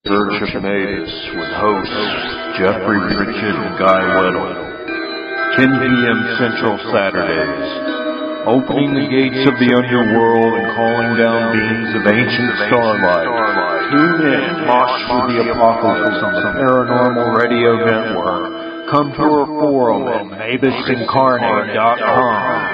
Church of Mavis with hosts Jeffrey Pritchett and Guy Weddle. 10 p.m. Central Saturdays. Opening the gates of the underworld and calling down beams of ancient starlight. Tune in, mosh through the apocalypse on the Paranormal Radio Network. Come to our forum at mavisincarnate.com.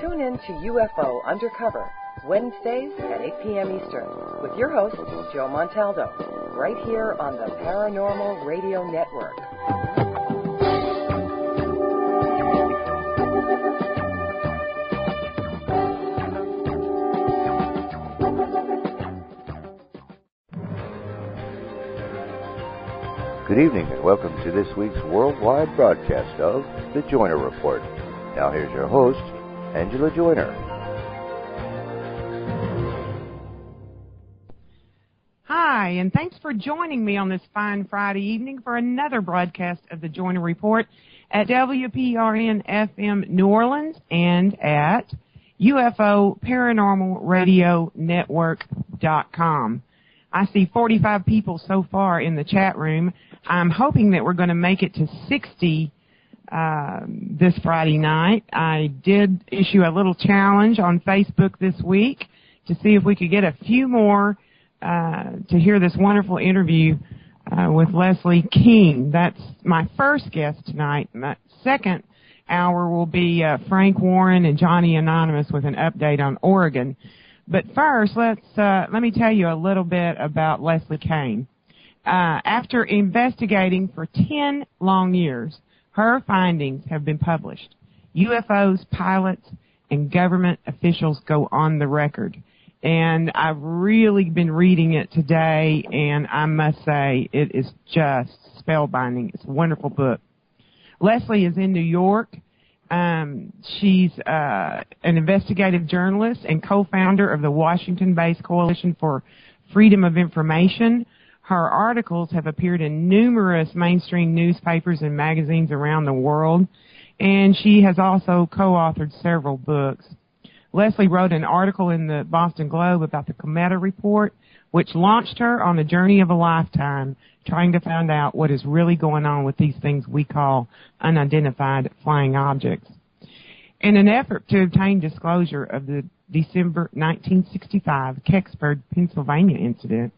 Tune in to UFO Undercover, Wednesdays at 8 p.m. Eastern, with your host, Joe Montaldo, right here on the Paranormal Radio Network. Good evening and welcome to this week's worldwide broadcast of The Joyner Report. Now here's your host, Angela Joyner. Hi, and thanks for joining me on this fine Friday evening for another broadcast of The Joyner Report at WPRN FM New Orleans and at UFO Paranormal Radio Network.com. I see 45 people so far in the chat room. I'm hoping that we're going to make it to 60 this Friday night. I did issue a little challenge on Facebook this week to see if we could get a few more to hear this wonderful interview with Leslie Keene. That's my first guest tonight. My second hour will be Frank Waren and Johnny Anonymous with an update on Oregon. But first, let me tell you a little bit about Leslie Keene. After investigating for 10 long years, her findings have been published. UFOs, pilots, and government officials go on the record. And I've really been reading it today, and I must say it is just spellbinding. It's a wonderful book. Leslie is in New York. She's an investigative journalist and co-founder of the Washington-based Coalition for Freedom of Information. Her articles have appeared in numerous mainstream newspapers and magazines around the world, and she has also co-authored several books. Leslie wrote an article in the Boston Globe about the Cometa Report, which launched her on a journey of a lifetime, trying to find out what is really going on with these things we call unidentified flying objects. In an effort to obtain disclosure of the December 1965 Kecksburg, Pennsylvania incident,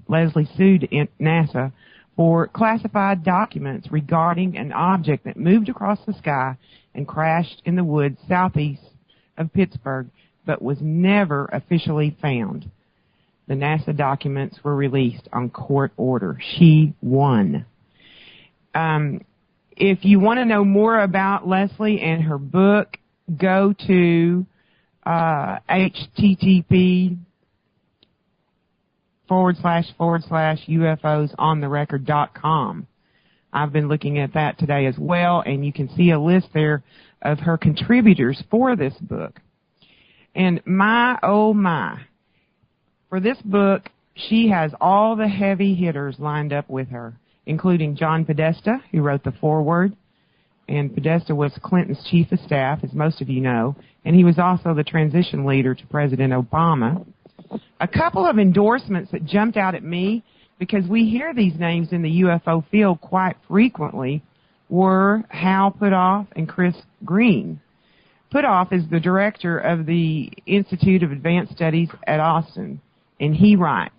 Leslie sued NASA for classified documents regarding an object that moved across the sky and crashed in the woods southeast of Pittsburgh, but was never officially found. The NASA documents were released on court order. She won. If you want to know more about Leslie and her book, go to http://UFOsOnTheRecord.com. I've been looking at that today as well, and you can see a list there of her contributors for this book. And my, oh my, for this book, she has all the heavy hitters lined up with her, including John Podesta, who wrote the foreword. And Podesta was Clinton's chief of staff, as most of you know, and he was also the transition leader to President Obama. A couple of endorsements that jumped out at me, because we hear these names in the UFO field quite frequently, were Hal Puthoff and Chris Green. Puthoff is the director of the Institute of Advanced Studies at Austin, and he writes,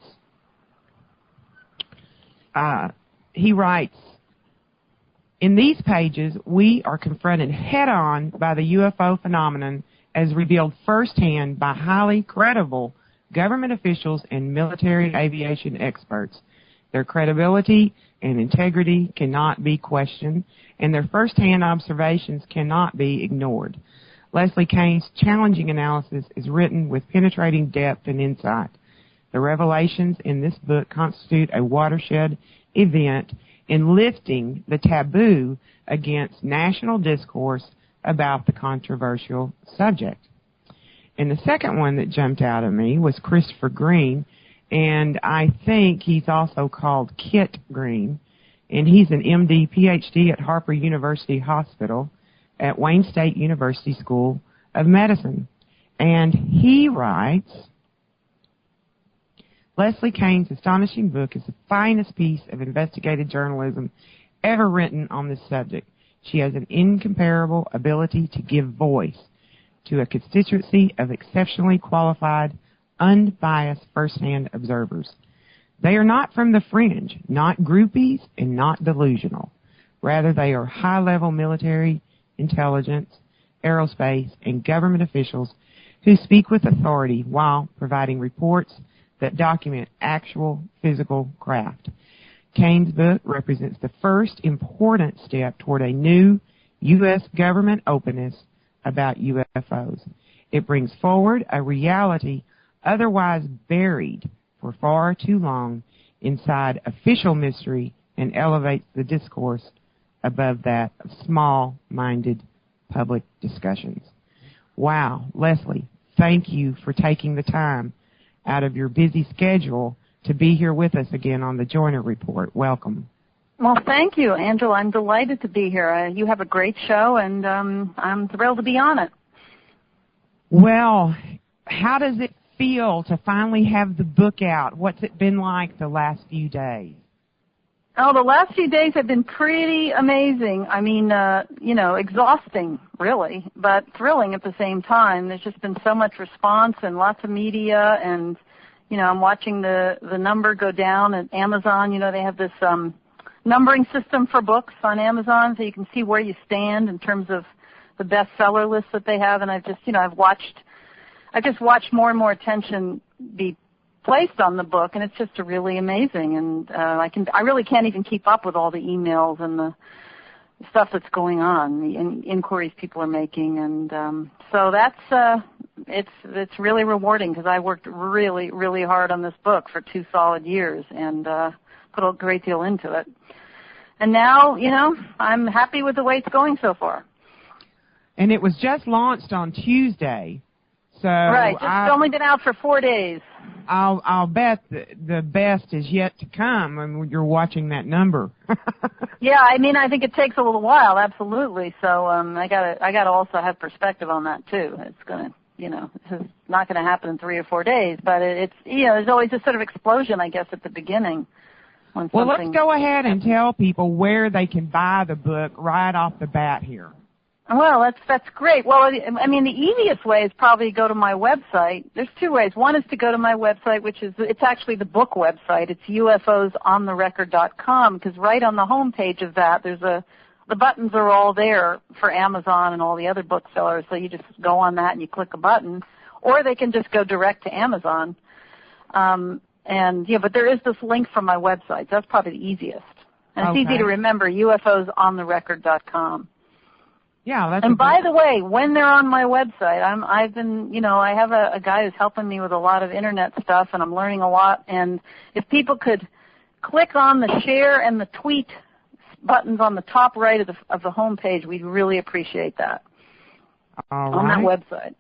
in these pages, we are confronted head-on by the UFO phenomenon as revealed firsthand by highly credible government officials and military aviation experts. Their credibility and integrity cannot be questioned, and their first-hand observations cannot be ignored. Leslie Keene's challenging analysis is written with penetrating depth and insight. The revelations in this book constitute a watershed event in lifting the taboo against national discourse about the controversial subject. And the second one that jumped out at me was Christopher Green, and I think he's also called Kit Green. and he's an MD, PhD at Harper University Hospital at Wayne State University School of Medicine. And he writes, Leslie Kean's astonishing book is the finest piece of investigative journalism ever written on this subject. She has an incomparable ability to give voice to a constituency of exceptionally qualified, unbiased first-hand observers. They are not from the fringe, not groupies, and not delusional. Rather, they are high-level military, intelligence, aerospace, and government officials who speak with authority while providing reports that document actual physical craft. Kean's book represents the first important step toward a new U.S. government openness about UFOs. It brings forward a reality otherwise buried for far too long inside official mystery and elevates the discourse above that of small-minded public discussions. Wow, Leslie, thank you for taking the time out of your busy schedule to be here with us again on the Joyner Report. Welcome. Well, thank you, Angela. I'm delighted to be here. You have a great show, and I'm thrilled to be on it. Well, how does it feel to finally have the book out? What's it been like the last few days? Oh, the last few days have been pretty amazing. I mean, exhausting, really, but thrilling at the same time. There's just been so much response and lots of media, and, I'm watching the number go down at Amazon. They have this numbering system for books on Amazon, so you can see where you stand in terms of the bestseller list that they have, and I've just watched more and more attention be placed on the book, and it's just really amazing. And I really can't even keep up with all the emails and the stuff that's going on, the inquiries people are making, and so that's it's really rewarding because I worked really, really hard on this book for 2 solid years and put a great deal into it. And now, I'm happy with the way it's going so far. And it was just launched on Tuesday. So right, it's only been out for 4 days. I'll bet the best is yet to come when you're watching that number. Yeah, I think it takes a little while, absolutely. So I gotta also have perspective on that too. It's gonna, it's not gonna happen in 3 or 4 days, but it's there's always this sort of explosion, I guess, at the beginning. Well, let's go ahead and tell people where they can buy the book right off the bat here. Well, that's great. Well, the easiest way is probably to go to my website. There's 2 ways. One is to go to my website, it's actually the book website. It's ufosontherecord.com, because right on the home page of that, the buttons are all there for Amazon and all the other booksellers. So you just go on that and you click a button, or they can just go direct to Amazon. But there is this link from my website. So that's probably the easiest. And it's easy to remember, ufosontherecord.com. Yeah, that's. And by the way, when they're on my website, I have a guy who's helping me with a lot of internet stuff, and I'm learning a lot. And if people could click on the share and the tweet buttons on the top right of the home page, we'd really appreciate that. All on right. that website.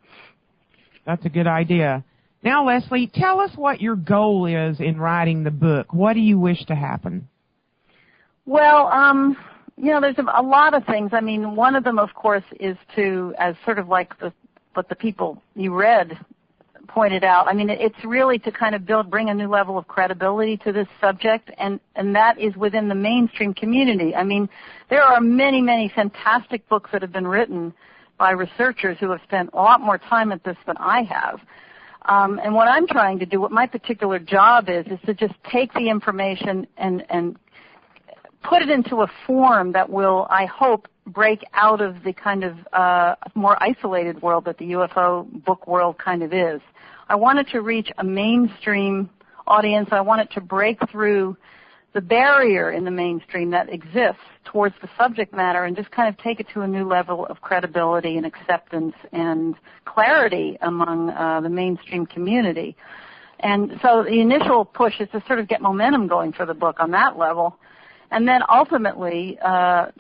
That's a good idea. Now, Leslie, tell us what your goal is in writing the book. What do you wish to happen? Well, there's a lot of things. One of them, of course, is to, as sort of like what the people you read pointed out, it's really to kind of bring a new level of credibility to this subject, and that is within the mainstream community. There are many, many fantastic books that have been written by researchers who have spent a lot more time at this than I have. And what I'm trying to do, what my particular job is to just take the information and put it into a form that will, I hope, break out of the kind of more isolated world that the UFO book world kind of is. I wanted to reach a mainstream audience. I wanted to break through the barrier in the mainstream that exists towards the subject matter and just kind of take it to a new level of credibility and acceptance and clarity among the mainstream community. And so the initial push is to sort of get momentum going for the book on that level. And then ultimately,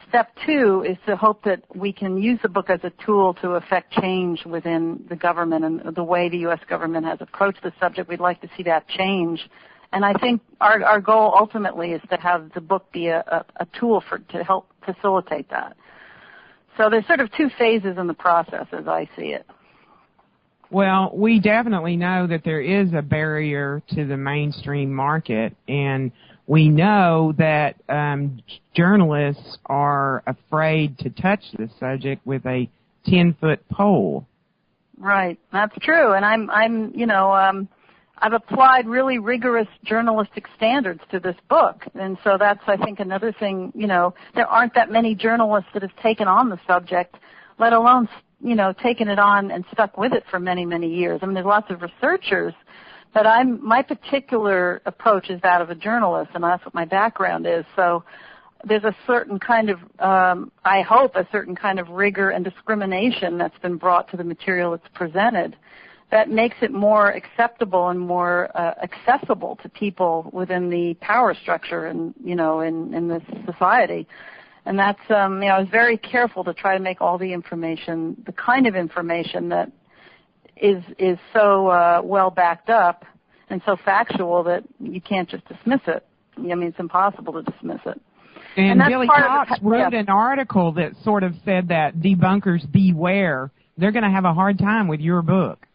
step 2 is to hope that we can use the book as a tool to affect change within the government and the way the U.S. government has approached the subject. We'd like to see that change And I think our goal ultimately is to have the book be a tool to help facilitate that. So there's sort of two phases in the process as I see it. Well, we definitely know that there is a barrier to the mainstream market, and we know that journalists are afraid to touch this subject with a 10-foot pole. Right, that's true. And I've applied really rigorous journalistic standards to this book. And so that's, I think, another thing, there aren't that many journalists that have taken on the subject, let alone, taken it on and stuck with it for many, many years. I mean, there's lots of researchers, but my particular approach is that of a journalist, and that's what my background is. So there's a certain kind of, I hope, a certain kind of rigor and discrimination that's been brought to the material that's presented that makes it more acceptable and more accessible to people within the power structure and, in this society. And that's, I was very careful to try to make all the information, the kind of information that is so well backed up and so factual that you can't just dismiss it. I mean, it's impossible to dismiss it. And Billy Cox wrote an article that sort of said that debunkers beware. They're going to have a hard time with your book.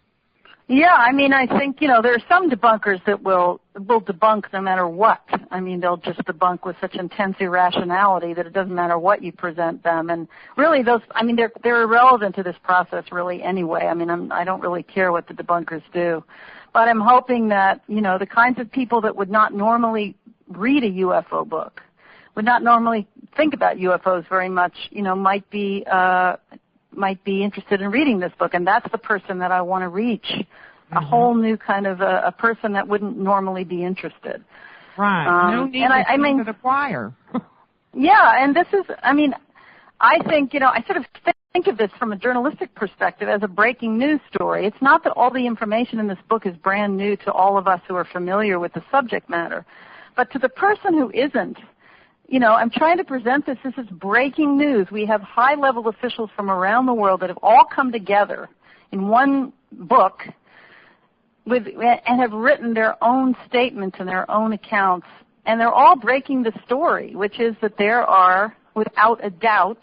Yeah, I mean, I think, there are some debunkers that will debunk no matter what. I mean, they'll just debunk with such intense irrationality that it doesn't matter what you present them. And really they're irrelevant to this process really anyway. I mean, I don't really care what the debunkers do. But I'm hoping that, the kinds of people that would not normally read a UFO book, would not normally think about UFOs very much, might be interested in reading this book, and that's the person that I want to reach, a whole new kind of a person that wouldn't normally be interested. Right. No need to the choir. Yeah, and this is, I think, I sort of think of this from a journalistic perspective as a breaking news story. It's not that all the information in this book is brand new to all of us who are familiar with the subject matter, but to the person who isn't, I'm trying to present this. This is breaking news. We have high-level officials from around the world that have all come together in one book and have written their own statements and their own accounts, and they're all breaking the story, which is that there are, without a doubt,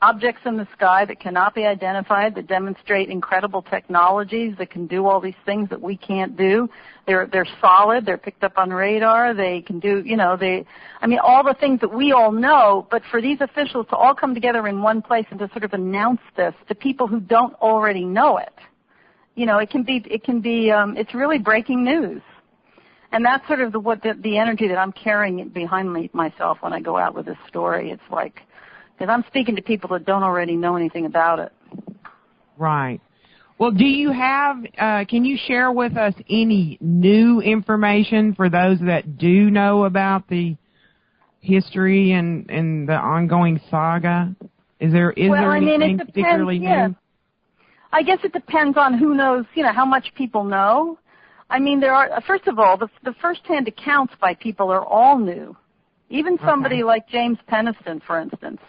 objects in the sky that cannot be identified, that demonstrate incredible technologies that can do all these things that we can't do. They're solid. They're picked up on radar. They can do, all the things that we all know. But for these officials to all come together in one place and to sort of announce this to people who don't already know it, it's really breaking news. And that's sort of the energy that I'm carrying behind myself when I go out with this story. It's like, because I'm speaking to people that don't already know anything about it. Right. Well, do you have, can you share with us any new information for those that do know about the history and the ongoing saga? Is there anything particularly new? I guess it depends on who knows, how much people know. I mean, there are, first of all, the first-hand accounts by people are all new. Even somebody like James Penniston, for instance,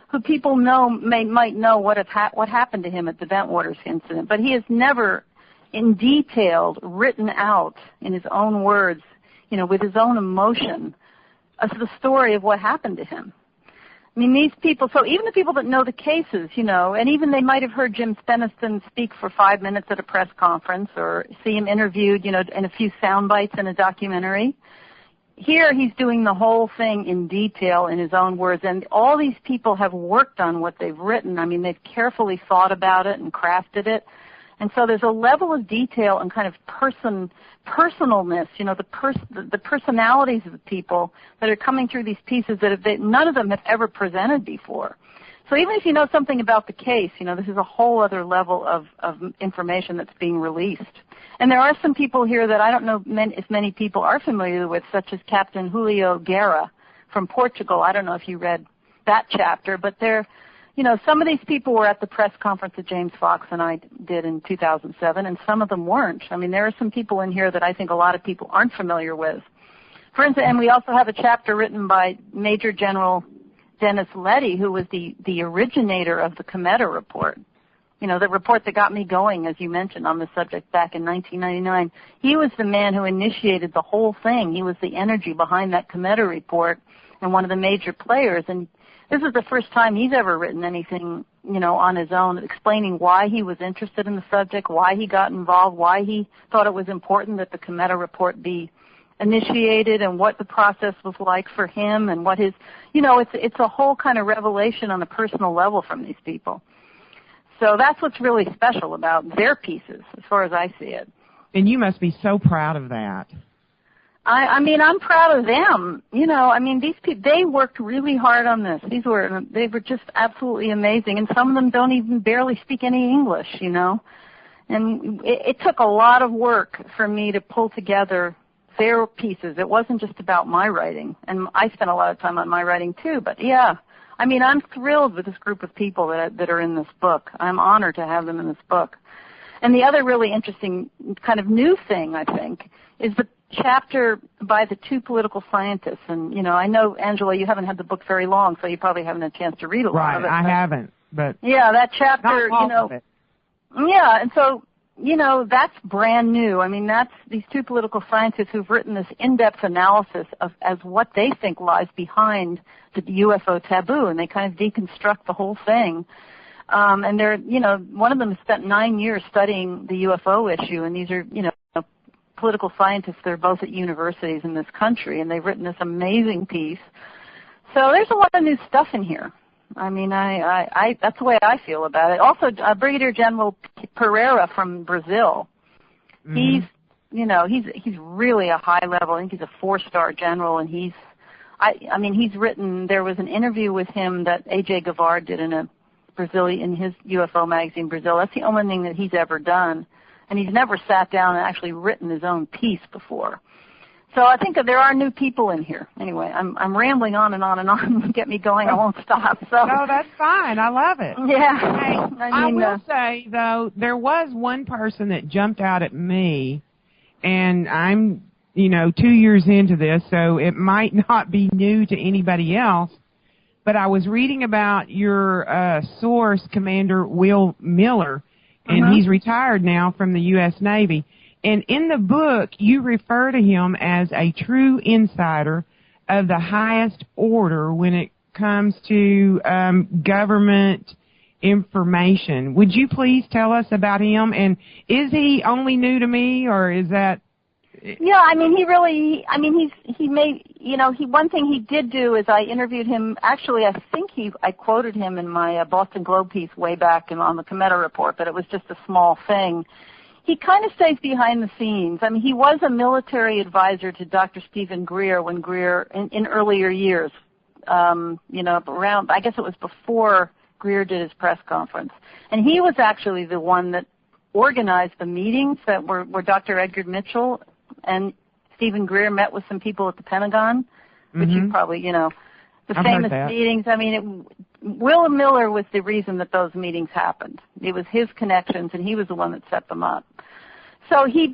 who people might know what happened to him at the Bentwaters incident, but he has never, in detail, written out in his own words, with his own emotion, the story of what happened to him. I mean, these people, so even the people that know the cases, and even they might have heard Jim Penniston speak for 5 minutes at a press conference or see him interviewed, in a few sound bites in a documentary. Here he's doing the whole thing in detail in his own words, and all these people have worked on what they've written. I mean, they've carefully thought about it and crafted it. And so there's a level of detail and kind of personalness, the personalities of the people that are coming through these pieces that none of them have ever presented before. So even if you know something about the case, this is a whole other level of information that's being released. And there are some people here that I don't know if many people are familiar with, such as Captain Julio Guerra from Portugal. I don't know if you read that chapter, but some of these people were at the press conference that James Fox and I did in 2007, and some of them weren't. I mean, there are some people in here that I think a lot of people aren't familiar with. For instance, and we also have a chapter written by Major General Dennis Leddy, who was the originator of the Cometa report. the report that got me going, as you mentioned, on the subject back in 1999. He was the man who initiated the whole thing. He was the energy behind that Cometa report and one of the major players. And this is the first time he's ever written anything, on his own, explaining why he was interested in the subject, why he got involved, why he thought it was important that the Cometa report be initiated, and what the process was like for him, and what his, it's a whole kind of revelation on a personal level from these people. So that's what's really special about their pieces, as far as I see it. And you must be so proud of that. I'm proud of them. These people, they worked really hard on this. They were just absolutely amazing, and some of them don't even barely speak any English, And it took a lot of work for me to pull together their pieces. It wasn't just about my writing, and I spent a lot of time on my writing too. But yeah, I'm thrilled with this group of people that are in this book. I'm honored to have them in this book. And the other really interesting kind of new thing, I think, is the chapter by the two political scientists. And, I know, Angela, you haven't had the book very long, so you probably haven't had a chance to read a lot of it. Right, I haven't. But yeah, that chapter, not all of it. Yeah, and so, that's brand new. That's these two political scientists who've written this in-depth analysis of as what they think lies behind the UFO taboo, and they kind of deconstruct the whole thing. And they're, one of them has spent 9 years studying the UFO issue, and these are, political scientists. They're both at universities in this country, and they've written this amazing piece. So there's a lot of new stuff in here. That's the way I feel about it. Also, Brigadier General Pereira from Brazil. Mm-hmm. He's really a high level. I think he's a 4-star general, and he's written. There was an interview with him that A.J. Guevara did in his UFO magazine, Brazil. That's the only thing that he's ever done. And he's never sat down and actually written his own piece before. So I think that there are new people in here. Anyway, I'm rambling on and on and on. Get me going, I won't stop. So. No, that's fine. I love it. Yeah. Hey, I will say, though, there was one person that jumped out at me, and I'm, 2 years into this, so it might not be new to anybody else, but I was reading about your source, Commander Will Miller, and he's retired now from the U.S. Navy. And in the book, you refer to him as a true insider of the highest order when it comes to government information. Would you please tell us about him? And is he only new to me, or is that... Yeah, one thing he did do is I interviewed him. Actually, I quoted him in my Boston Globe piece way back on the Cometa report, but it was just a small thing. He kind of stays behind the scenes. He was a military advisor to Stephen Greer when Greer, in earlier years, around, I guess it was before Greer did his press conference. And he was actually the one that organized the meetings that were Dr. Edgar Mitchell and Stephen Greer met with some people at the Pentagon, which you probably, the famous meetings. Will Miller was the reason that those meetings happened. It was his connections, and he was the one that set them up. So he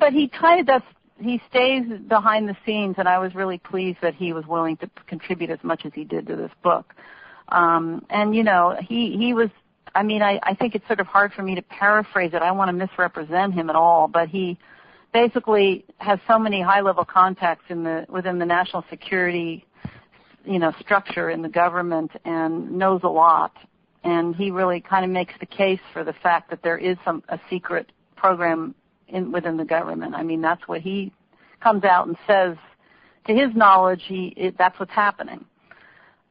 stays behind the scenes, and I was really pleased that he was willing to contribute as much as he did to this book. He was, I think it's sort of hard for me to paraphrase it. I don't want to misrepresent him at all, but he basically has so many high-level contacts within the national security structure in the government, and knows a lot. And he really kind of makes the case for the fact that there is a secret program within the government. That's what he comes out and says. To his knowledge, that's what's happening.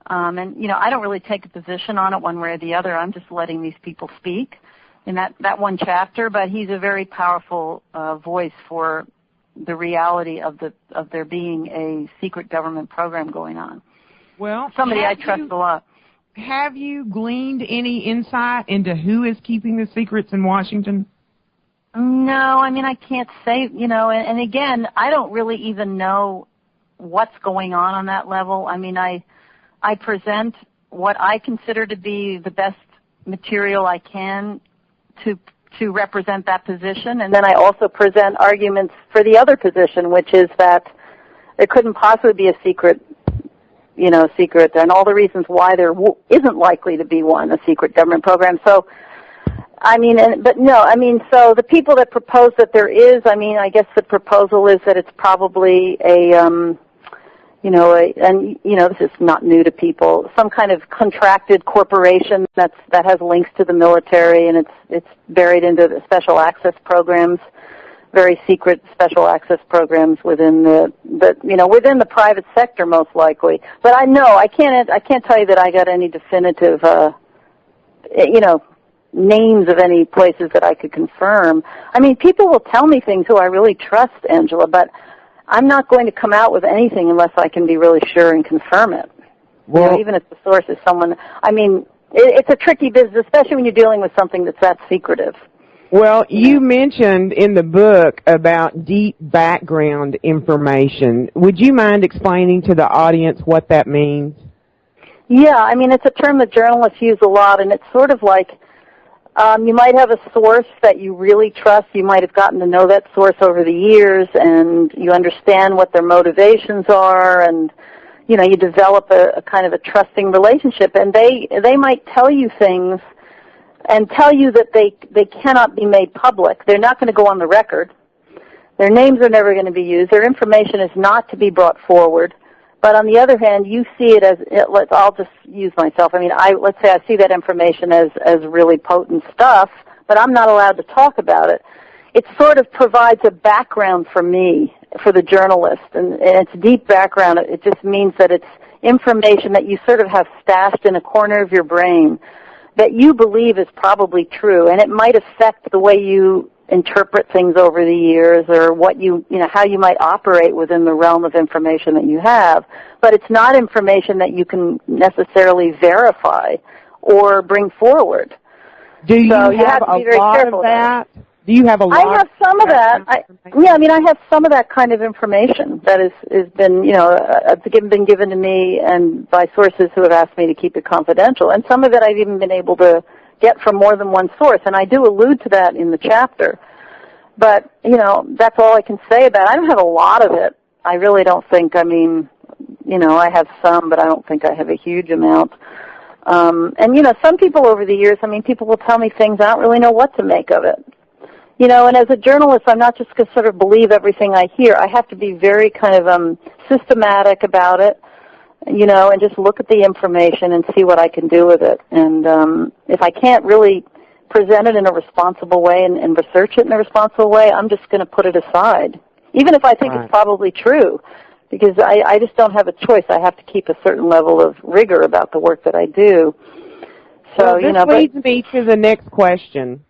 I don't really take a position on it one way or the other. I'm just letting these people speak in that one chapter. But he's a very powerful voice for the reality of there being a secret government program going on. Well, somebody I trust a lot. Have you gleaned any insight into who is keeping the secrets in Washington? No, I can't say, and again, I don't really even know what's going on that level. I present what I consider to be the best material I can to represent that position, and then I also present arguments for the other position, which is that there couldn't possibly be a secret, and all the reasons why there isn't likely to be a secret government program. So but no, so the people that propose that there is, I guess the proposal is that it's probably this is not new to people, some kind of contracted corporation that has links to the military, and it's buried into the special access programs, very secret special access programs within within the private sector, most likely. But I can't tell you that I got any definitive, names of any places that I could confirm. People will tell me things who I really trust, Angela, but I'm not going to come out with anything unless I can be really sure and confirm it. Well, even if the source is someone, it's a tricky business, especially when you're dealing with something that's that secretive. Well, you mentioned in the book about deep background information. Would you mind explaining to the audience what that means? Yeah, it's a term that journalists use a lot, and it's sort of like you might have a source that you really trust. You might have gotten to know that source over the years, and you understand what their motivations are, and you develop a kind of a trusting relationship. And they might tell you things and tell you that they cannot be made public. They're not going to go on the record. Their names are never going to be used. Their information is not to be brought forward. But on the other hand, you see it as, I'll just use myself. Let's say I see that information as really potent stuff, but I'm not allowed to talk about it. It sort of provides a background for me, for the journalist, and it's deep background. It just means that it's information that you sort of have stashed in a corner of your brain that you believe is probably true, and it might affect the way you interpret things over the years, or what how you might operate within the realm of information that you have. But it's not information that you can necessarily verify or bring forward. Do you have a lot of that? Do you have a lot? I have some of that. I have some of that kind of information that has been given to me and by sources who have asked me to keep it confidential. And some of it I've even been able to get from more than one source, and I do allude to that in the chapter. But, that's all I can say about it. I don't have a lot of it. I really don't think, I have some, but I don't think I have a huge amount. Some people over the years, people will tell me things, I don't really know what to make of it. And as a journalist, I'm not just going to sort of believe everything I hear. I have to be very kind of systematic about it, and just look at the information and see what I can do with it. And if I can't really present it in a responsible way and research it in a responsible way, I'm just going to put it aside, even if I think it's probably true, because I just don't have a choice. I have to keep a certain level of rigor about the work that I do. So, this leads me to the next question.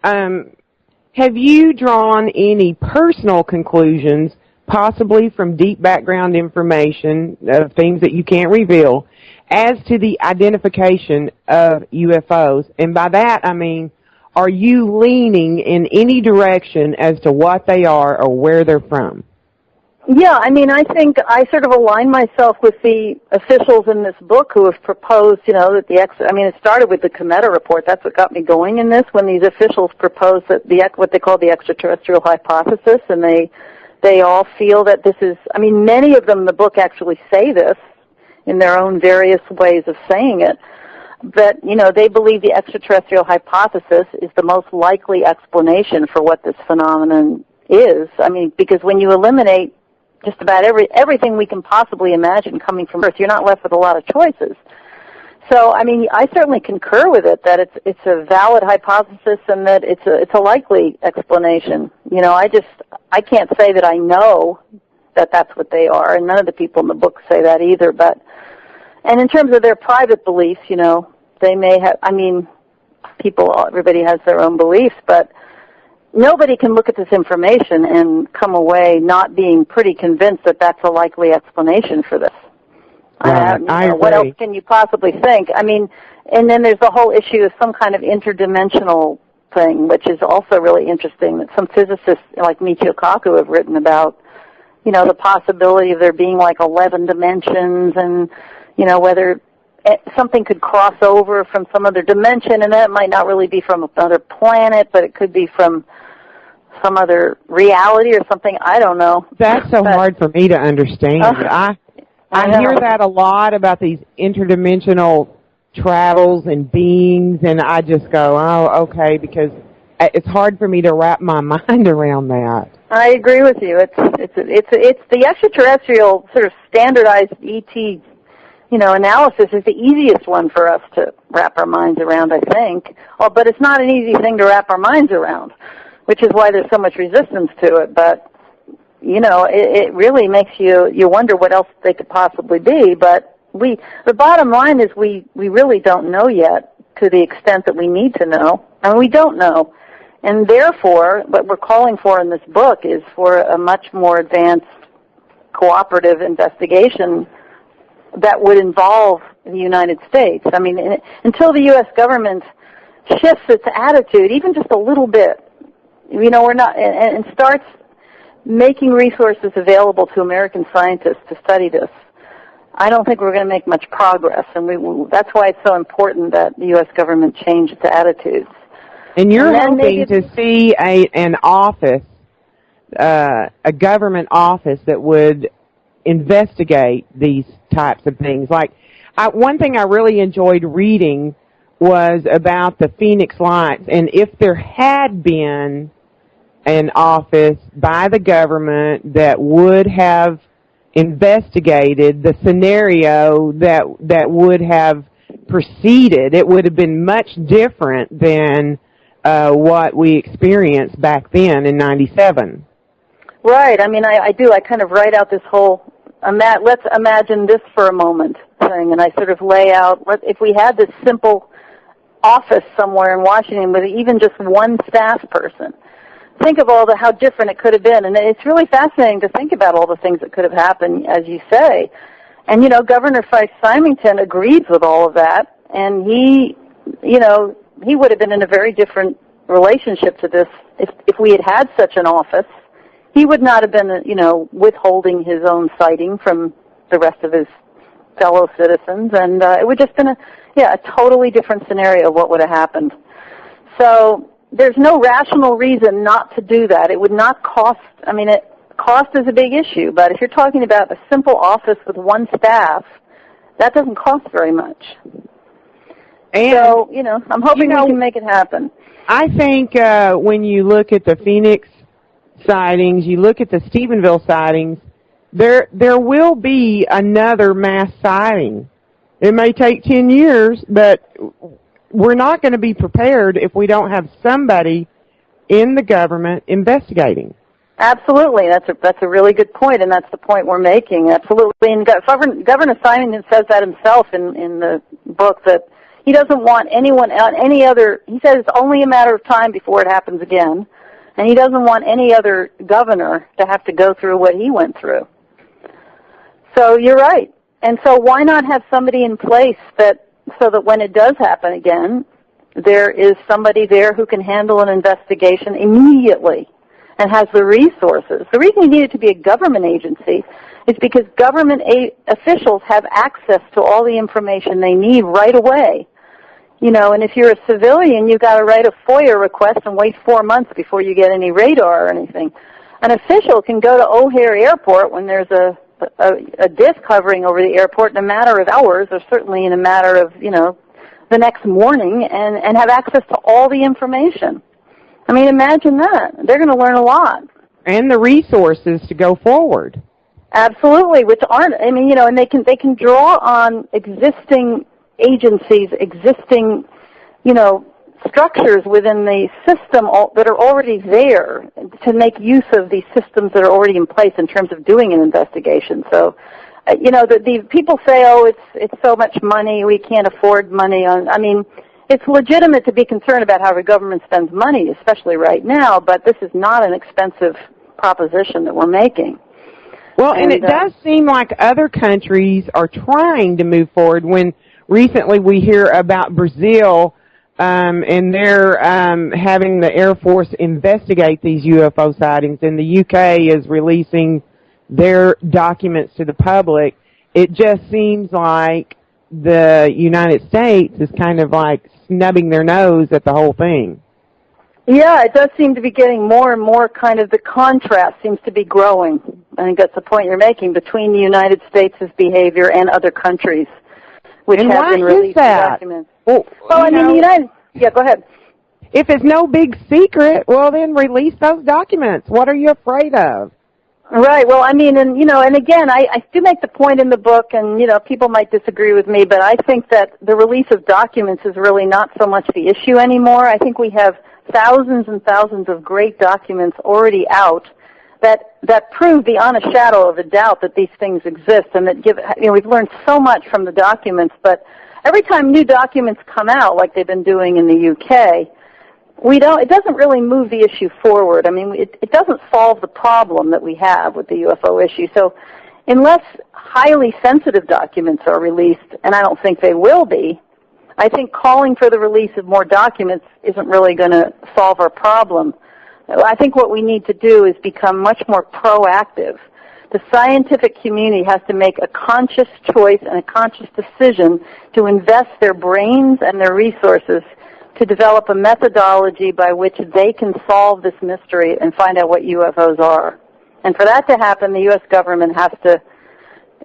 Have you drawn any personal conclusions, possibly from deep background information of things that you can't reveal, as to the identification of UFOs? And by that, are you leaning in any direction as to what they are or where they're from? Yeah, I think I sort of align myself with the officials in this book who have proposed, that it started with the Cometa report. That's what got me going in this, when these officials proposed that what they call the extraterrestrial hypothesis, and they all feel that this is, many of them in the book actually say this in their own various ways of saying it, but, they believe the extraterrestrial hypothesis is the most likely explanation for what this phenomenon is. Because when you eliminate just about everything we can possibly imagine coming from Earth, you're not left with a lot of choices. So, I certainly concur with it, that it's a valid hypothesis and that it's a likely explanation. I can't say that I know that that's what they are, and none of the people in the book say that either. And in terms of their private beliefs, they may have, everybody has their own beliefs, but nobody can look at this information and come away not being pretty convinced that that's a likely explanation for this. What else can you possibly think? And then there's the whole issue of some kind of interdimensional thing, which is also really interesting, that some physicists like Michio Kaku have written about, the possibility of there being like 11 dimensions, and, whether something could cross over from some other dimension, and that might not really be from another planet, but it could be from some other reality or something. I don't know. That's so hard for me to understand. I hear that a lot about these interdimensional travels and beings, and I just go, oh, okay, because it's hard for me to wrap my mind around that. I agree with you. It's the extraterrestrial sort of standardized ET, analysis is the easiest one for us to wrap our minds around, I think. Oh, but it's not an easy thing to wrap our minds around, which is why there's so much resistance to it. But it really makes you wonder what else they could possibly be. But the bottom line is we really don't know yet to the extent that we need to know, and we don't know. And therefore, what we're calling for in this book is for a much more advanced cooperative investigation that would involve the United States. I mean, until the U.S. government shifts its attitude, even just a little bit, we're not, and starts making resources available to American scientists to study this, I don't think we're going to make much progress. And that's why it's so important that the U.S. government change its attitudes. And you're hoping to see an office, a government office that would investigate these types of things. Like, one thing I really enjoyed reading was about the Phoenix Lights, and if there had been an office by the government that would have investigated the scenario that would have proceeded, it would have been much different than what we experienced back then in '97. Right. I mean, I do. I kind of write out this whole, let's imagine this for a moment thing, and I sort of lay out, if we had this simple office somewhere in Washington with even just one staff person, think of how different it could have been. And it's really fascinating to think about all the things that could have happened, as you say. And, Governor Fife-Symington agrees with all of that, and he would have been in a very different relationship to this if we had such an office. He would not have been, withholding his own sighting from the rest of his fellow citizens, and it would just been a totally different scenario of what would have happened. So there's no rational reason not to do that. It would not cost. I mean, cost is a big issue, but if you're talking about a simple office with one staff, that doesn't cost very much. And, so, I'm hoping we can make it happen. I think when you look at the Phoenix sightings, you look at the Stephenville sightings, there will be another mass sighting. It may take 10 years, but we're not going to be prepared if we don't have somebody in the government investigating. Absolutely. That's a really good point, and that's the point we're making. Absolutely. And Governor Simon says that himself in the book, that he doesn't want anyone else, he says it's only a matter of time before it happens again, and he doesn't want any other governor to have to go through what he went through. So you're right. And so why not have somebody in place so that when it does happen again, there is somebody there who can handle an investigation immediately and has the resources. The reason you need it to be a government agency is because government officials have access to all the information they need right away. And if you're a civilian, you've got to write a FOIA request and wait 4 months before you get any radar or anything. An official can go to O'Hare Airport when there's a disc hovering over the airport in a matter of hours, or certainly in a matter of, the next morning, and have access to all the information. I mean, imagine that. They're going to learn a lot. And the resources to go forward. Absolutely, which aren't, and they can draw on existing agencies, existing, structures within the system that are already there to make use of these systems that are already in place in terms of doing an investigation. So, the people say, it's so much money, we can't afford money on, it's legitimate to be concerned about how the government spends money, especially right now, but this is not an expensive proposition that we're making. Well, and it does seem like other countries are trying to move forward. When recently we hear about Brazil, and they're having the Air Force investigate these UFO sightings, and the UK is releasing their documents to the public. It just seems like the United States is kind of like snubbing their nose at the whole thing. Yeah, it does seem to be getting more and more kind of, the contrast seems to be growing. I think that's the point you're making between the United States' behavior and other countries. which and have why been released is that? documents. Well, I mean, the United... Yeah, go ahead. If it's no big secret, well, then release those documents. What are you afraid of? Right. Well, I mean, and again, I do make the point in the book, and, people might disagree with me, but I think that the release of documents is really not so much the issue anymore. I think we have thousands and thousands of great documents already out that prove beyond a shadow of a doubt that these things exist, and that we've learned so much from the documents, but every time new documents come out, like they've been doing in the UK, it doesn't really move the issue forward. I mean, it doesn't solve the problem that we have with the UFO issue. So unless highly sensitive documents are released, and I don't think they will be, I think calling for the release of more documents isn't really going to solve our problem. I think what we need to do is become much more proactive. The scientific community has to make a conscious choice and a conscious decision to invest their brains and their resources to develop a methodology by which they can solve this mystery and find out what UFOs are. And for that to happen, the U.S. government has to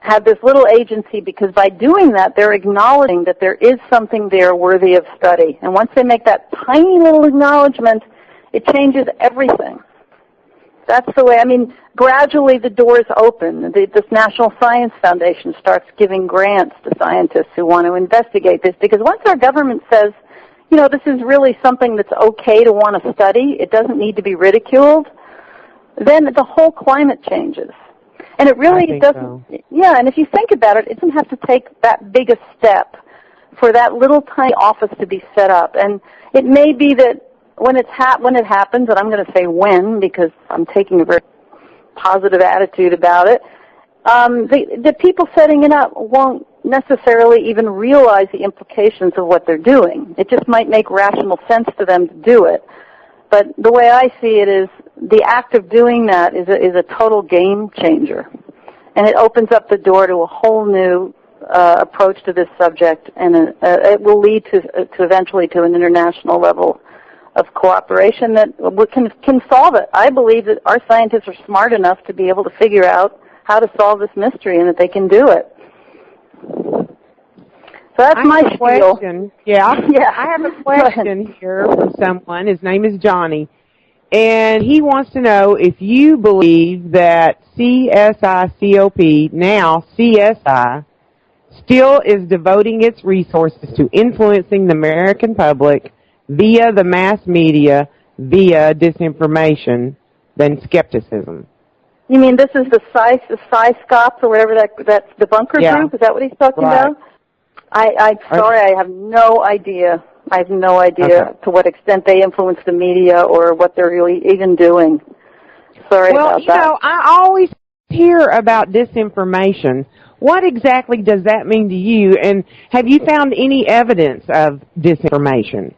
have this little agency, because by doing that, they're acknowledging that there is something there worthy of study. And once they make that tiny little acknowledgement, it changes everything. That's the way, gradually the doors open. This National Science Foundation starts giving grants to scientists who want to investigate this, because once our government says, this is really something that's okay to want to study, it doesn't need to be ridiculed, then the whole climate changes. And it really doesn't, yeah, and if you think about it, it doesn't have to take that big a step for that little tiny office to be set up. And it may be that when it happens, and I'm going to say when because I'm taking a very positive attitude about it, the people setting it up won't necessarily even realize the implications of what they're doing. It just might make rational sense to them to do it. But the way I see it is the act of doing that is a total game changer. And it opens up the door to a whole new approach to this subject, and it will lead to eventually to an international level of cooperation that can solve it. I believe that our scientists are smart enough to be able to figure out how to solve this mystery, and that they can do it. So that's my spiel. Yeah. I have a question here from someone. His name is Johnny, and he wants to know if you believe that CSICOP, now CSI, still is devoting its resources to influencing the American public via the mass media, via disinformation, than skepticism. You mean this is the SciScops or whatever that's the bunker group? Is that what he's talking about? I'm sorry, I have no idea. I have no idea to what extent they influence the media or what they're really even doing. Sorry about that. Well, I always hear about disinformation. What exactly does that mean to you? And have you found any evidence of disinformation?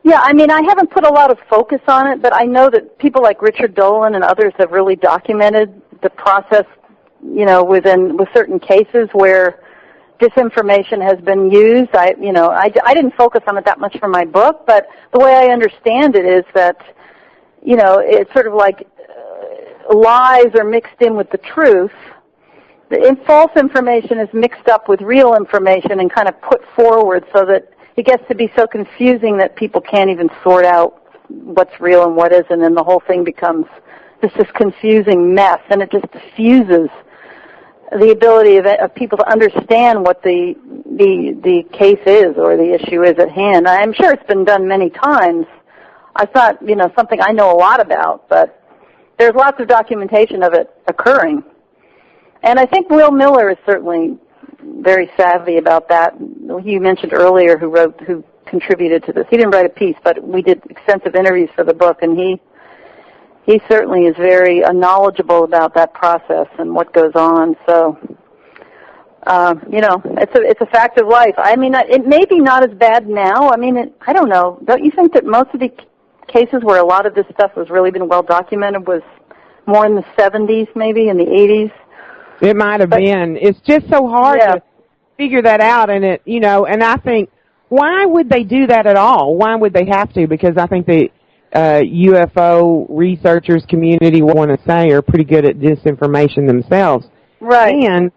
Yeah, I haven't put a lot of focus on it, but I know that people like Richard Dolan and others have really documented the process, with certain cases where disinformation has been used. I didn't focus on it that much for my book, but the way I understand it is that, it's sort of like lies are mixed in with the truth. False information is mixed up with real information and kind of put forward so that it gets to be so confusing that people can't even sort out what's real and what isn't, and the whole thing becomes this confusing mess, and it just diffuses the ability of people to understand what the case is or the issue is at hand. I'm sure it's been done many times. It's not, something I know a lot about, but there's lots of documentation of it occurring. And I think Will Miller is certainly very savvy about that. He mentioned earlier who contributed to this. He didn't write a piece, but we did extensive interviews for the book, and he certainly is very knowledgeable about that process and what goes on. So, it's a fact of life. It may be not as bad now. I don't know. Don't you think that most of the cases where a lot of this stuff has really been well documented was more in the 70s, maybe, in the 80s? It might have been. It's just so hard to figure that out, and and I think, why would they do that at all? Why would they have to? Because I think the UFO researchers community want to say are pretty good at disinformation themselves. Right. And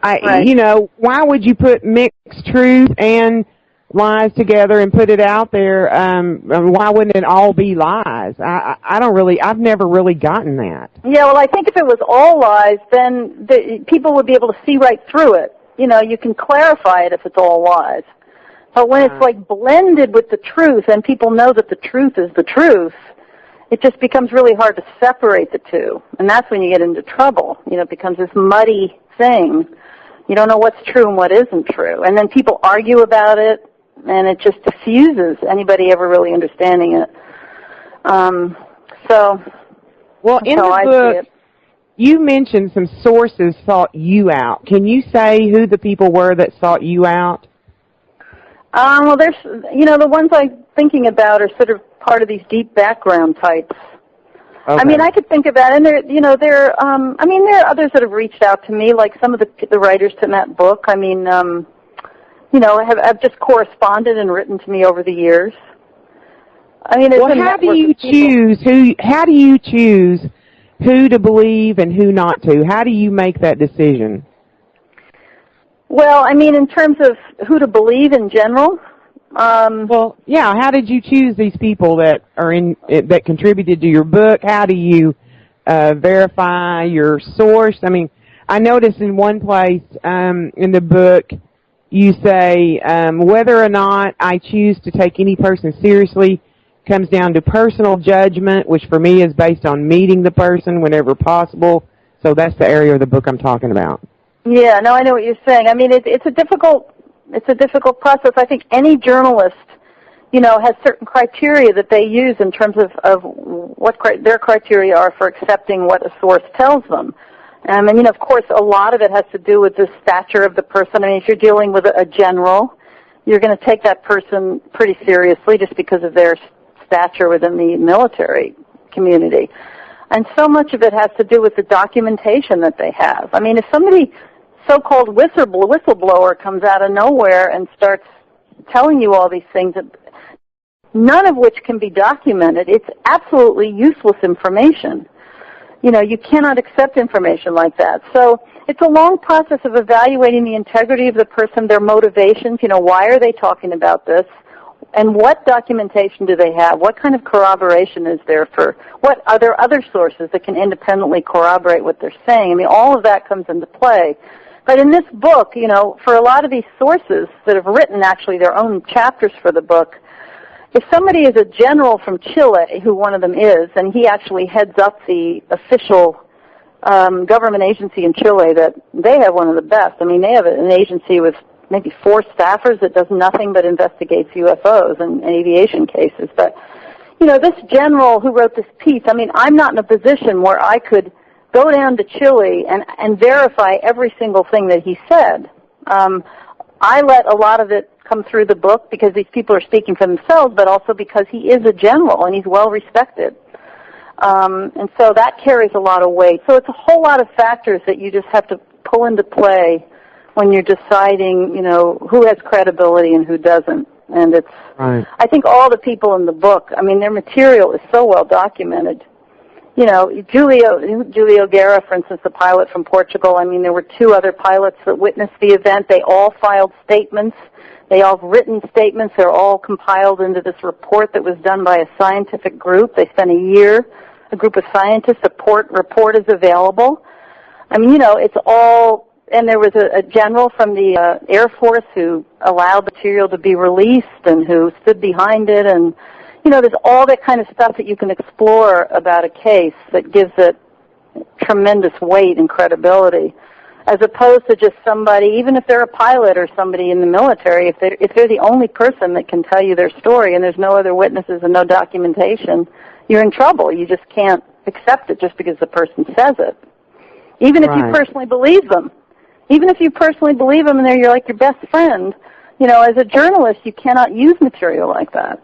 Right. You know, why would you put mixed truth and lies together and put it out there? Why wouldn't it all be lies? I've never really gotten that. Yeah, well, I think if it was all lies, then people would be able to see right through it. You know, you can clarify it if it's all lies. But when it's like blended with the truth and people know that the truth is the truth, it just becomes really hard to separate the two. And that's when you get into trouble. You know, it becomes this muddy thing. You don't know what's true and what isn't true. And then people argue about it, and it just diffuses anybody ever really understanding it. Well, in the book, you mentioned some sources sought you out. Can you say who the people were that sought you out? Well, there's, you know, the ones I'm thinking about are sort of part of these deep background types. Okay. I mean, I could think about, and there are others that have reached out to me, like some of the writers to that book. I mean, have just corresponded and written to me over the years. I mean, how do you choose who to believe and who not to? How do you make that decision? Well, I mean, in terms of who to believe in general. How did you choose these people that are that contributed to your book? How do you verify your source? I mean, I noticed in one place in the book you say whether or not I choose to take any person seriously comes down to personal judgment, which for me is based on meeting the person whenever possible. So that's the area of the book I'm talking about. Yeah, no, I know what you're saying. I mean, it's a difficult process. I think any journalist, has certain criteria that they use in terms of what their criteria are for accepting what a source tells them. And, of course, a lot of it has to do with the stature of the person. I mean, if you're dealing with a general, you're going to take that person pretty seriously just because of their stature within the military community. And so much of it has to do with the documentation that they have. I mean, if somebody so-called whistleblower comes out of nowhere and starts telling you all these things, none of which can be documented, it's absolutely useless information. You cannot accept information like that. So it's a long process of evaluating the integrity of the person, their motivations, why are they talking about this, and what documentation do they have? What kind of corroboration is there what are there other sources that can independently corroborate what they're saying? I mean, all of that comes into play. But in this book, for a lot of these sources that have written actually their own chapters for the book, if somebody is a general from Chile, who one of them is, and he actually heads up the official government agency in Chile, that they have one of the best. I mean, they have an agency with maybe 4 staffers that does nothing but investigates UFOs and aviation cases. But, this general who wrote this piece, I mean, I'm not in a position where I could go down to Chile and verify every single thing that he said. I let a lot of it come through the book because these people are speaking for themselves, but also because he is a general and he's well respected. And so that carries a lot of weight. So it's a whole lot of factors that you just have to pull into play when you're deciding, who has credibility and who doesn't. And it's, right. I think all the people in the book, I mean, their material is so well documented. Julio Guerra, for instance, the pilot from Portugal, I mean, there were 2 other pilots that witnessed the event. They all filed statements. They all have written statements. They're all compiled into this report that was done by a scientific group. They spent a year, a group of scientists. The report is available. I mean, it's all, and there was a general from the Air Force who allowed the material to be released and who stood behind it. And, there's all that kind of stuff that you can explore about a case that gives it tremendous weight and credibility, as opposed to just somebody, even if they're a pilot or somebody in the military, if they're the only person that can tell you their story and there's no other witnesses and no documentation, you're in trouble. You just can't accept it just because the person says it. Even if you personally believe them. Even if you personally believe them and they're like your best friend, as a journalist, you cannot use material like that.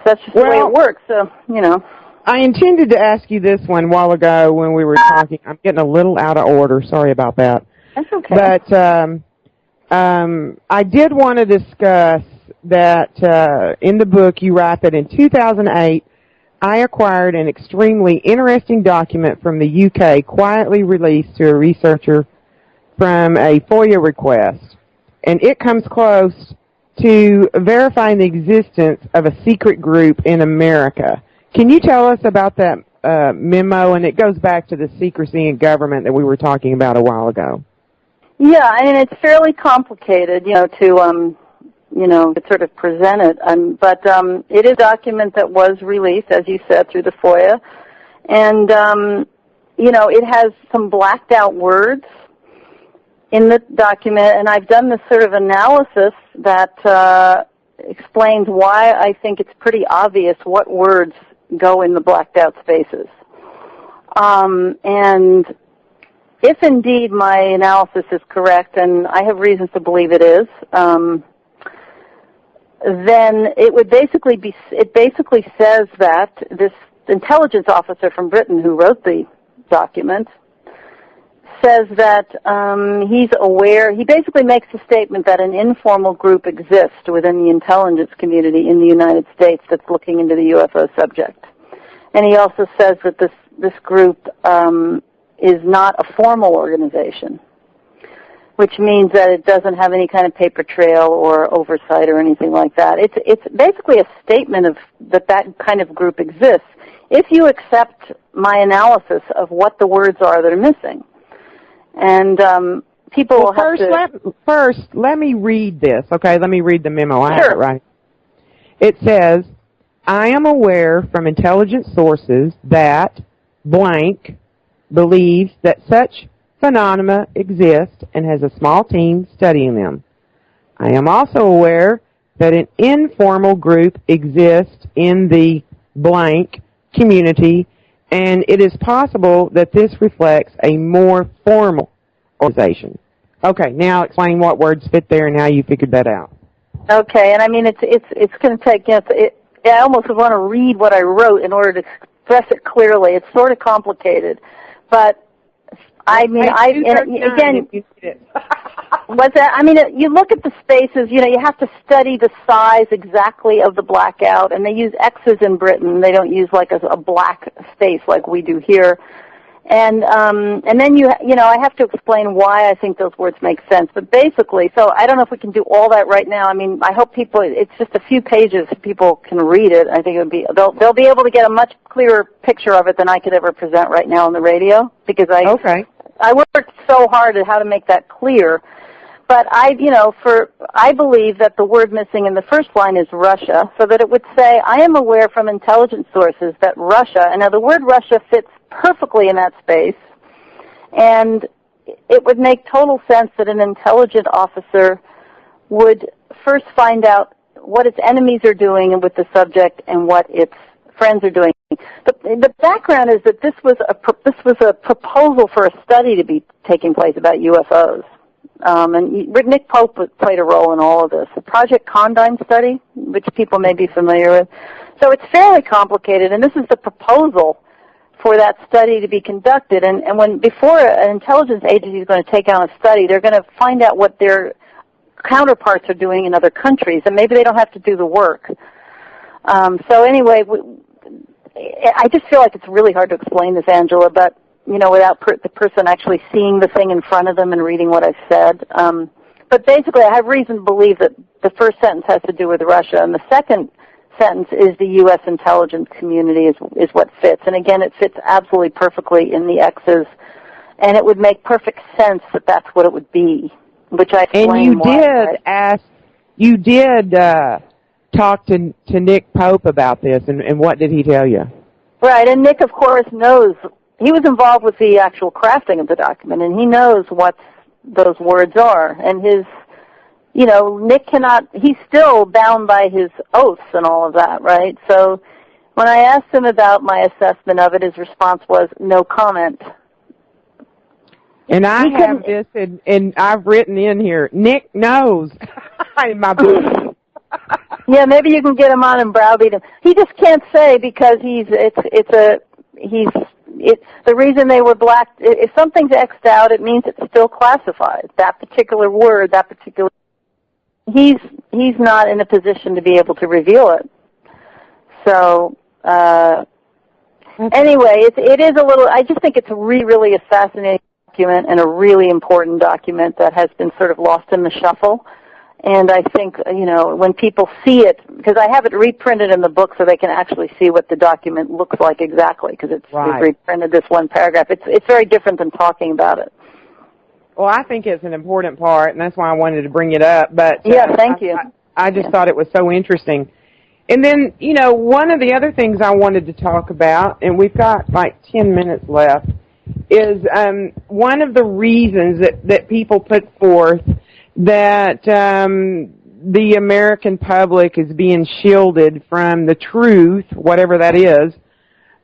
That's just the way it works, so, I intended to ask you this one a while ago when we were talking. I'm getting a little out of order. Sorry about that. That's okay. But I did want to discuss that in the book you write that in 2008, I acquired an extremely interesting document from the UK, quietly released to a researcher from a FOIA request, and it comes close to verifying the existence of a secret group in America. Can you tell us about that memo? And it goes back to the secrecy in government that we were talking about a while ago. Yeah, I mean, it's fairly complicated, to sort of present it. But it is a document that was released, as you said, through the FOIA. And, it has some blacked out words in the document, and I've done this sort of analysis that explains why I think it's pretty obvious what words go in the blacked out spaces. And if indeed my analysis is correct, and I have reasons to believe it is, then it would basically says that this intelligence officer from Britain who wrote the document says that he's aware, he basically makes the statement that an informal group exists within the intelligence community in the United States that's looking into the UFO subject. And he also says that this group is not a formal organization, which means that it doesn't have any kind of paper trail or oversight or anything like that. It's basically a statement of that kind of group exists if you accept my analysis of what the words are that are missing. And people will have to... First, let me read this, okay? Let me read the memo. I have it right. It says, I am aware from intelligence sources that blank believes that such phenomena exist and has a small team studying them. I am also aware that an informal group exists in the blank community, and it is possible that this reflects a more formal organization. Okay, now explain what words fit there and how you figured that out. Okay, and I mean it's going to take. I almost want to read what I wrote in order to express it clearly. It's sort of complicated, but I mean, again. What's that? I mean, you look at the spaces, you have to study the size exactly of the blackout, and they use X's in Britain. They don't use like a black space like we do here. And then I have to explain why I think those words make sense. But basically, so I don't know if we can do all that right now. I mean, I hope it's just a few pages, people can read it. I think they'll be able to get a much clearer picture of it than I could ever present right now on the radio, because I worked so hard at how to make that clear. But I believe that the word missing in the first line is Russia, so that it would say, I am aware from intelligence sources that Russia, and now the word Russia fits perfectly in that space, and it would make total sense that an intelligent officer would first find out what its enemies are doing with the subject and what its friends are doing. The background is that this was a proposal for a study to be taking place about UFOs. And Nick Pope played a role in all of this. The Project Condign study, which people may be familiar with. So it's fairly complicated, and this is the proposal for that study to be conducted. And before an intelligence agency is going to take on a study, they're going to find out what their counterparts are doing in other countries, and maybe they don't have to do the work. So anyway, I just feel like it's really hard to explain this, Angela, but without the person actually seeing the thing in front of them and reading what I've said. But basically, I have reason to believe that the first sentence has to do with Russia, and the second sentence is the U.S. intelligence community is what fits. And again, it fits absolutely perfectly in the X's, and it would make perfect sense that that's what it would be, which I explained more. And you did talk to Nick Pope about this, and what did he tell you? Right, and Nick, of course, knows. He was involved with the actual crafting of the document, and he knows what those words are. And Nick he's still bound by his oaths and all of that, right? So when I asked him about my assessment of it, his response was, no comment. And I have this, and I've written in here, Nick knows in my book. Yeah, maybe you can get him on and browbeat him. He just can't say because it's the reason they were black. If something's X'd out, it means it's still classified. That particular word, he's not in a position to be able to reveal it. So anyway, it is a little. I just think it's really a fascinating document and a really important document that has been sort of lost in the shuffle. And I think, when people see it, because I have it reprinted in the book so they can actually see what the document looks like exactly, because we've reprinted this one paragraph. It's very different than talking about it. Well, I think it's an important part, and that's why I wanted to bring it up. But thank you. I just thought it was so interesting. And then, one of the other things I wanted to talk about, and we've got like 10 minutes left, is one of the reasons that people put forth that the American public is being shielded from the truth, whatever that is,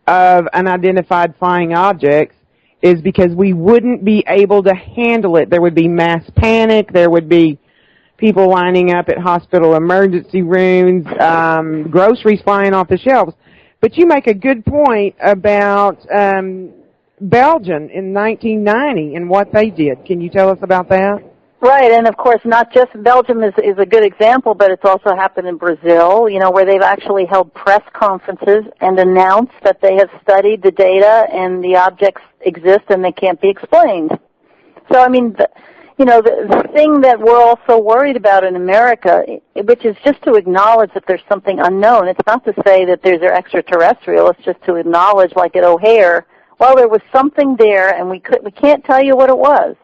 of unidentified flying objects is because we wouldn't be able to handle it. There would be mass panic. There would be people lining up at hospital emergency rooms, groceries flying off the shelves. But you make a good point about Belgium in 1990 and what they did. Can you tell us about that? Right, and of course, not just Belgium is a good example, but it's also happened in Brazil, where they've actually held press conferences and announced that they have studied the data and the objects exist and they can't be explained. So, I mean, the thing that we're also worried about in America, which is just to acknowledge that there's something unknown. It's not to say that there's extraterrestrial. It's just to acknowledge, like at O'Hare, well, there was something there and we can't tell you what it was.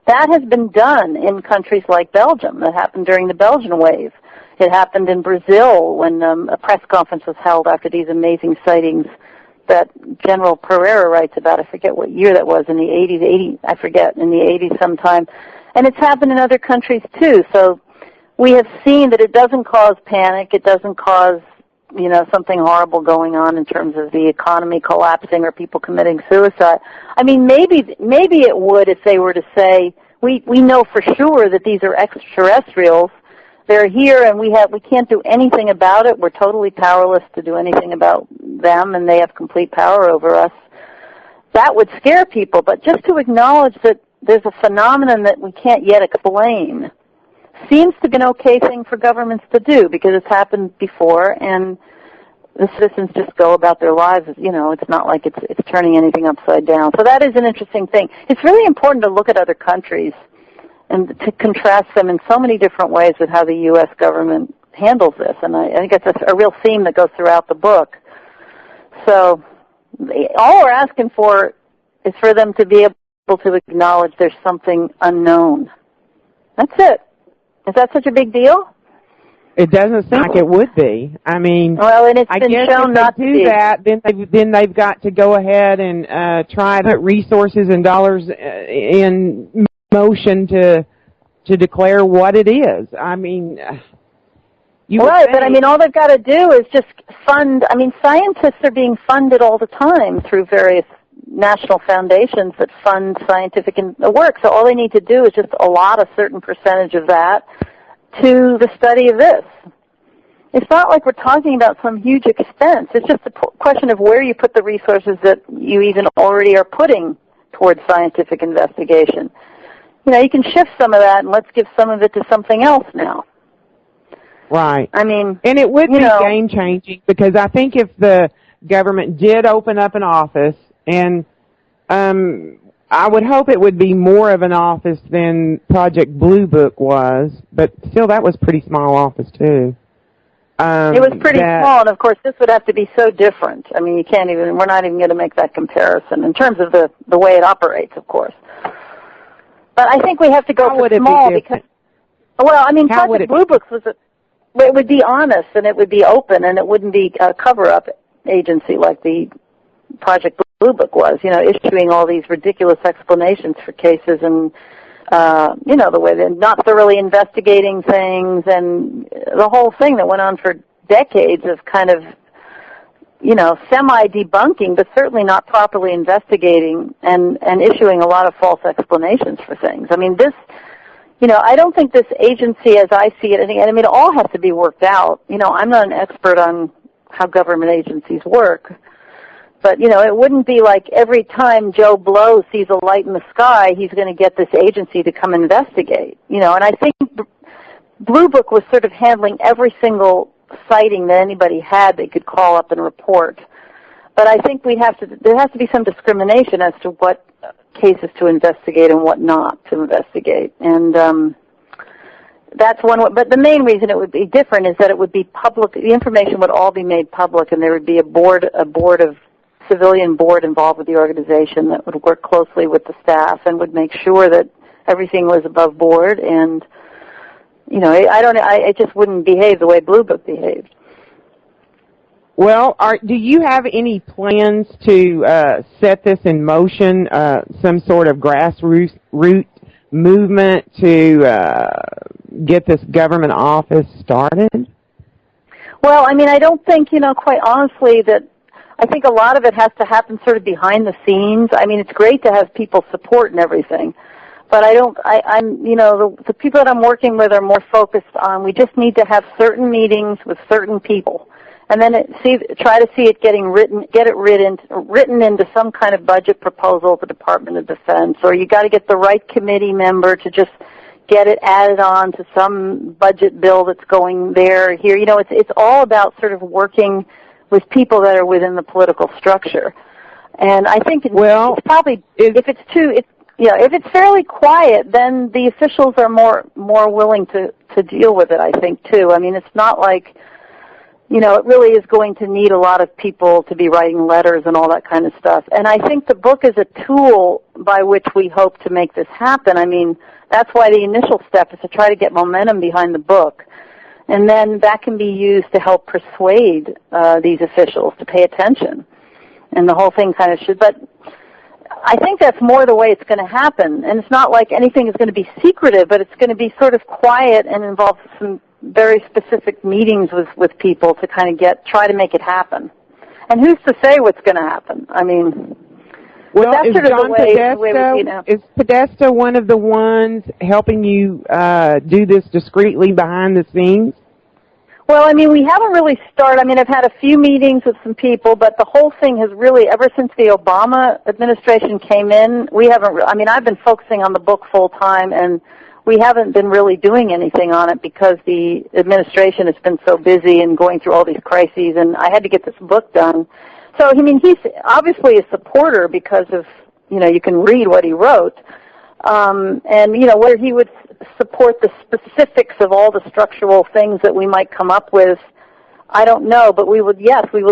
That has been done in countries like Belgium. That happened during the Belgian wave. It happened in Brazil when a press conference was held after these amazing sightings that General Pereira writes about. I forget what year that was, in the 80s, in the 80s sometime. And it's happened in other countries too. So we have seen that it doesn't cause panic. It doesn't cause, something horrible going on in terms of the economy collapsing or people committing suicide. I mean, maybe it would if they were to say, we know for sure that these are extraterrestrials. They're here and we can't do anything about it. We're totally powerless to do anything about them and they have complete power over us. That would scare people, but just to acknowledge that there's a phenomenon that we can't yet explain seems to be an okay thing for governments to do because it's happened before and the citizens just go about their lives. It's not like it's turning anything upside down. So that is an interesting thing. It's really important to look at other countries and to contrast them in so many different ways with how the U.S. government handles this. And I think that's a real theme that goes throughout the book. So all we're asking for is for them to be able to acknowledge there's something unknown. That's it. Is that such a big deal? It doesn't seem like it would be. I mean, well, and it's I been guess shown if not they to do be. that, then they've got to go ahead and try to put resources and dollars in motion to declare what it is. I mean, right, but I mean, all they've got to do is just fund. I mean, scientists are being funded all the time through various national foundations that fund scientific work. So all they need to do is just allot a certain percentage of that to the study of this. It's not like we're talking about some huge expense. It's just a question of where you put the resources that you even already are putting towards scientific investigation. You can shift some of that and let's give some of it to something else now. Right. I mean, and it would be game-changing because I think if the government did open up an office, and I would hope it would be more of an office than Project Blue Book was, but still that was a pretty small office too. It was pretty small, and of course this would have to be so different. I mean, we're not even going to make that comparison in terms of the way it operates, of course. But I think we have to go for small because, well, I mean, Project Blue Books it would be honest and it would be open and it wouldn't be a cover-up agency like the Project Blue Book was, issuing all these ridiculous explanations for cases and, the way they're not thoroughly investigating things and the whole thing that went on for decades of kind of, semi-debunking, but certainly not properly investigating and issuing a lot of false explanations for things. I mean, this, I don't think this agency, as I see it, I mean, it all has to be worked out. I'm not an expert on how government agencies work. But, it wouldn't be like every time Joe Blow sees a light in the sky, he's going to get this agency to come investigate. And I think Blue Book was sort of handling every single sighting that anybody had they could call up and report. But I think there has to be some discrimination as to what cases to investigate and what not to investigate. And that's one way. But the main reason it would be different is that it would be public. The information would all be made public, and there would be a civilian board involved with the organization that would work closely with the staff and would make sure that everything was above board. And it just wouldn't behave the way Blue Book behaved. Well, do you have any plans to set this in motion, some sort of grassroots movement to get this government office started? Well, I mean, I don't think, quite honestly, that I think a lot of it has to happen sort of behind the scenes. I mean, it's great to have people support and everything, but the people that I'm working with are more focused on, we just need to have certain meetings with certain people, and then try to see it get it written into some kind of budget proposal of the Department of Defense, or you got to get the right committee member to just get it added on to some budget bill that's going there, here. It's all about sort of working with people that are within the political structure. And I think it's probably, if it's fairly quiet, then the officials are more willing to deal with it, I think, too. I mean, it's not like, it really is going to need a lot of people to be writing letters and all that kind of stuff. And I think the book is a tool by which we hope to make this happen. I mean, that's why the initial step is to try to get momentum behind the book. And then that can be used to help persuade these officials to pay attention. And the whole thing kind of should, but I think that's more the way it's going to happen. And it's not like anything is going to be secretive, but it's going to be sort of quiet and involve some very specific meetings with people to kind of try to make it happen. And who's to say what's going to happen? I mean, well, that's is sort of John Podesta, is Podesta one of the ones helping you do this discreetly behind the scenes? Well, I mean, we haven't really started. I mean, I've had a few meetings with some people, but the whole thing has really, ever since the Obama administration came in, I've been focusing on the book full time, and we haven't been really doing anything on it because the administration has been so busy and going through all these crises, and I had to get this book done. So, I mean, he's obviously a supporter because of, you can read what he wrote. And, whether he would support the specifics of all the structural things that we might come up with, I don't know, but we will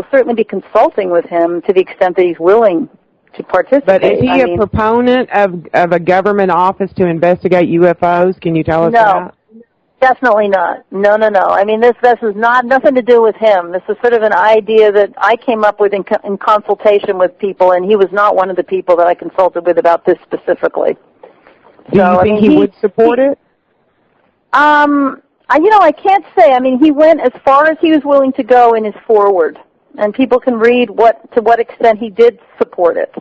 certainly be consulting with him to the extent that he's willing to participate. But is he a proponent of a government office to investigate UFOs? Can you tell us that? No, definitely not. No. I mean, this is nothing to do with him. This is sort of an idea that I came up with in consultation with people, and he was not one of the people that I consulted with about this specifically. Do you think he would support it? I can't say. I mean, he went as far as he was willing to go in his foreword, and people can read to what extent he did support it.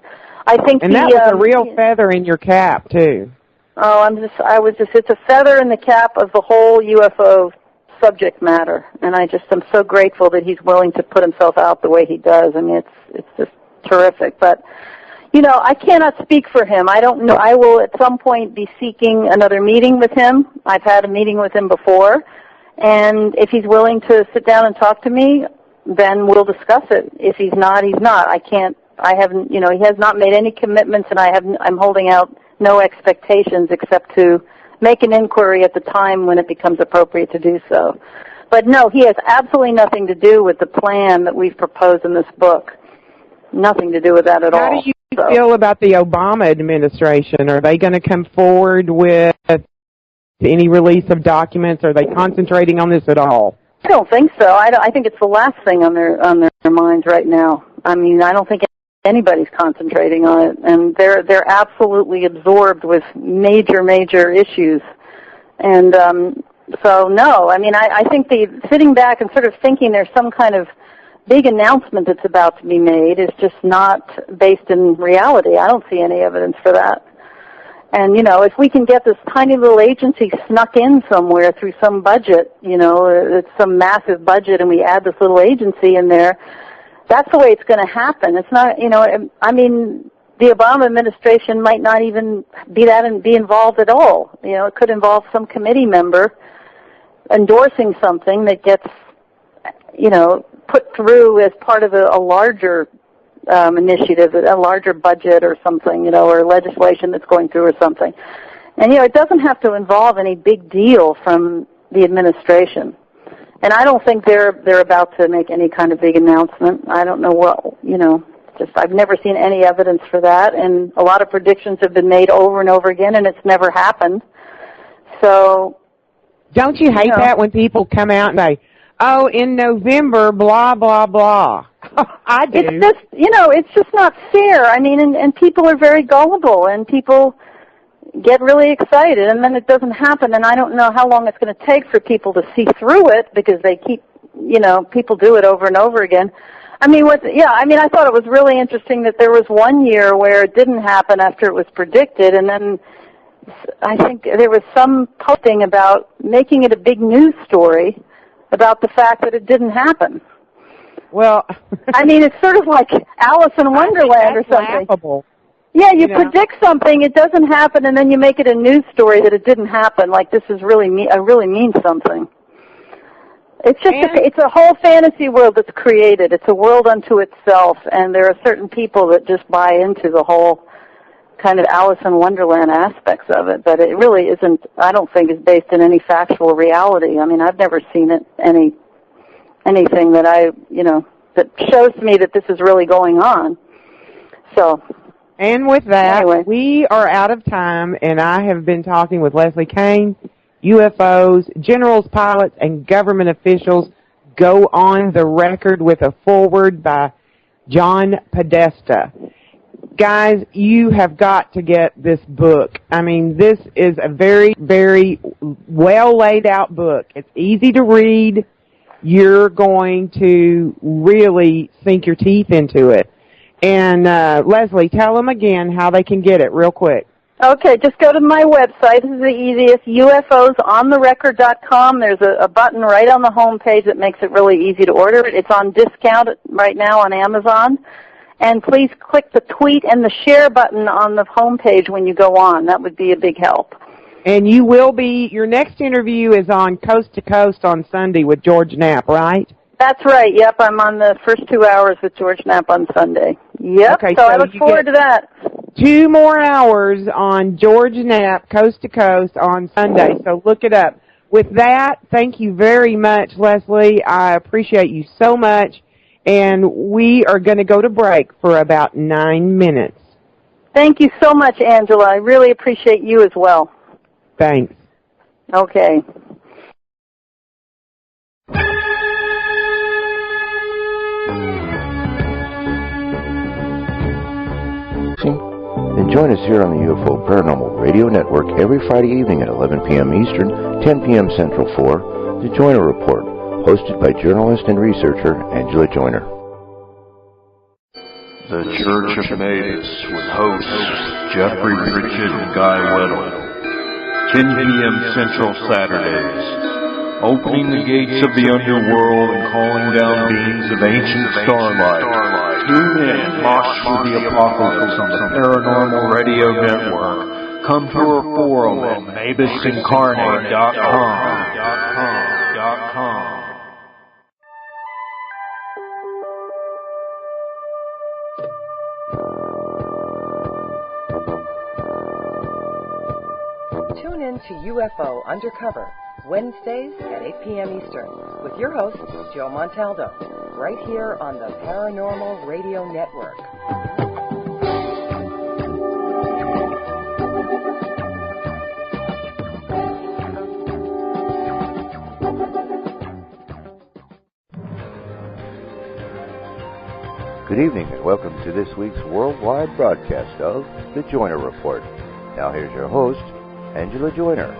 I think, and that was a real feather in your cap too. Oh, it's a feather in the cap of the whole UFO subject matter, and I'm so grateful that he's willing to put himself out the way he does. I mean, it's just terrific, but. I cannot speak for him. I don't know. I will at some point be seeking another meeting with him. I've had a meeting with him before, and if he's willing to sit down and talk to me, then we'll discuss it. If he's not, he's not. He has not made any commitments, and I'm holding out no expectations except to make an inquiry at the time when it becomes appropriate to do so. But no, he has absolutely nothing to do with the plan that we've proposed in this book. Nothing to do with that at all. How do you feel about the Obama administration? Are they going to come forward with any release of documents? Are they concentrating on this at all? I don't think so. I think it's the last thing on their minds right now. I mean, I don't think anybody's concentrating on it, and they're absolutely absorbed with major issues. And so, no. I mean, I think sitting back and sort of thinking there's some kind of big announcement that's about to be made is just not based in reality. I don't see any evidence for that. And, if we can get this tiny little agency snuck in somewhere through some budget, it's some massive budget, and we add this little agency in there, that's the way it's going to happen. It's not, I mean, the Obama administration might not even be involved at all. It could involve some committee member endorsing something that gets, put through as part of a larger initiative, a larger budget or something, or legislation that's going through or something. And, it doesn't have to involve any big deal from the administration. And I don't think they're about to make any kind of big announcement. I don't know what, I've never seen any evidence for that, and a lot of predictions have been made over and over again, and it's never happened. So, don't you hate that when people come out and say, "Oh, in November, blah blah blah"? I do. It's just not fair. I mean, and people are very gullible, and people get really excited, and then it doesn't happen. And I don't know how long it's going to take for people to see through it, because they keep, people do it over and over again. I thought it was really interesting that there was one year where it didn't happen after it was predicted, and then I think there was some posting about making it a big news story about the fact that it didn't happen. Well, it's sort of like Alice in Wonderland or something. Laughable. Yeah, you predict something, it doesn't happen, and then you make it a news story that it didn't happen. Like, this is really means something. It's just it's a whole fantasy world that's created. It's a world unto itself, and there are certain people that just buy into the whole kind of Alice in Wonderland aspects of it. But it really isn't. I don't think is based in any factual reality. I mean, I've never seen it anything that that shows me that this is really going on. So. And with that, anyway. We are out of time, and I have been talking with Leslie Kean. UFOs, generals, pilots, and government officials go on the record with a foreword by John Podesta. Guys, you have got to get this book. I mean, this is a very, very well laid out book. It's easy to read. You're going to really sink your teeth into it. And Leslie, tell them again how they can get it real quick. Okay, just go to my website. This is the easiest, UFOsontherecord.com. There's a button right on the home page that makes it really easy to order it. It's on discount right now on Amazon. And please click the tweet and the share button on the home page when you go on. That would be a big help. And your next interview is on Coast to Coast on Sunday with George Knapp, right? That's right. Yep, I'm on the first 2 hours with George Knapp on Sunday. Yep, okay, so I look forward to that. 2 more hours on George Knapp, Coast to Coast on Sunday, so look it up. With that, thank you very much, Leslie. I appreciate you so much, and we are going to go to break for about 9 minutes. Thank you so much, Angela. I really appreciate you as well. Thanks. Okay. Then join us here on the UFO Paranormal Radio Network every Friday evening at 11 p.m. Eastern, 10 p.m. Central for The Joyner Report, hosted by journalist and researcher Angela Joyner. The Church of Natives with hosts Jeffrey Pritchett and Guy Weddle. 10 p.m. Central Saturdays. Opening the gates of the underworld and calling down beings of ancient starlight. Tune in, Mosh for the Apocalypse on the Paranormal Radio Network. Come to our forum at MavisIncarnate.com. Tune in to UFO Undercover, Wednesdays at 8 p.m. Eastern, with your host, Joe Montaldo, right here on the Paranormal Radio Network. Good evening and welcome to this week's worldwide broadcast of The Joyner Report. Now here's your host, Angela Joyner.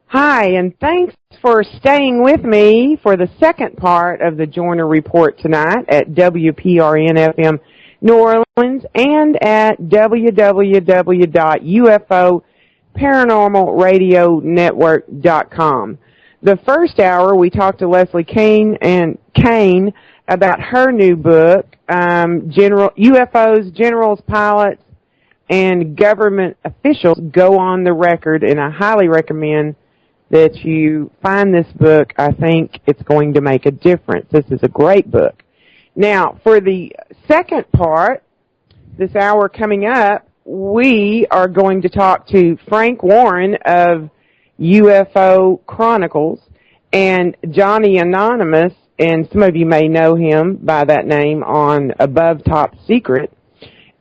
Hi, and thanks for staying with me for the second part of the Joyner Report tonight at WPRN-FM New Orleans and at www.UFOParanormalRadioNetwork.com. The first hour, we talked to Leslie Kean about her new book, UFOs, Generals, Pilots, and Government Officials Go on the Record, and I highly recommend that you find this book. I think it's going to make a difference. This is a great book. Now, for the second part, this hour coming up, we are going to talk to Frank Waren of UFO Chronicles and Johnny Anonymous, and some of you may know him by that name on Above Top Secret.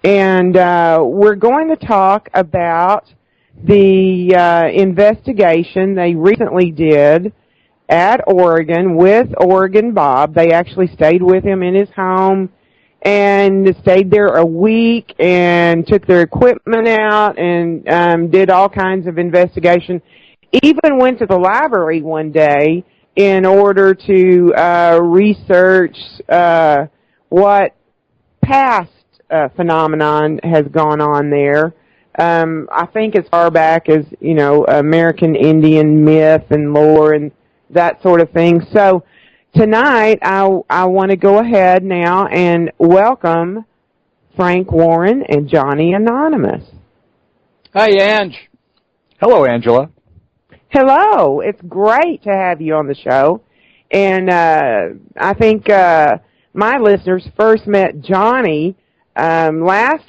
And we're going to talk about the investigation they recently did at Oregon with Oregon Bob. They actually stayed with him in his home and stayed there a week and took their equipment out and did all kinds of investigation. Even went to the library one day in order to research what past phenomenon has gone on there. I think as far back as, American Indian myth and lore and that sort of thing. So tonight I want to go ahead now and welcome Frank Waren and Johnny Anonymous. Hi, Ange. Hello, Angela. Hello. It's great to have you on the show. And I think my listeners first met Johnny last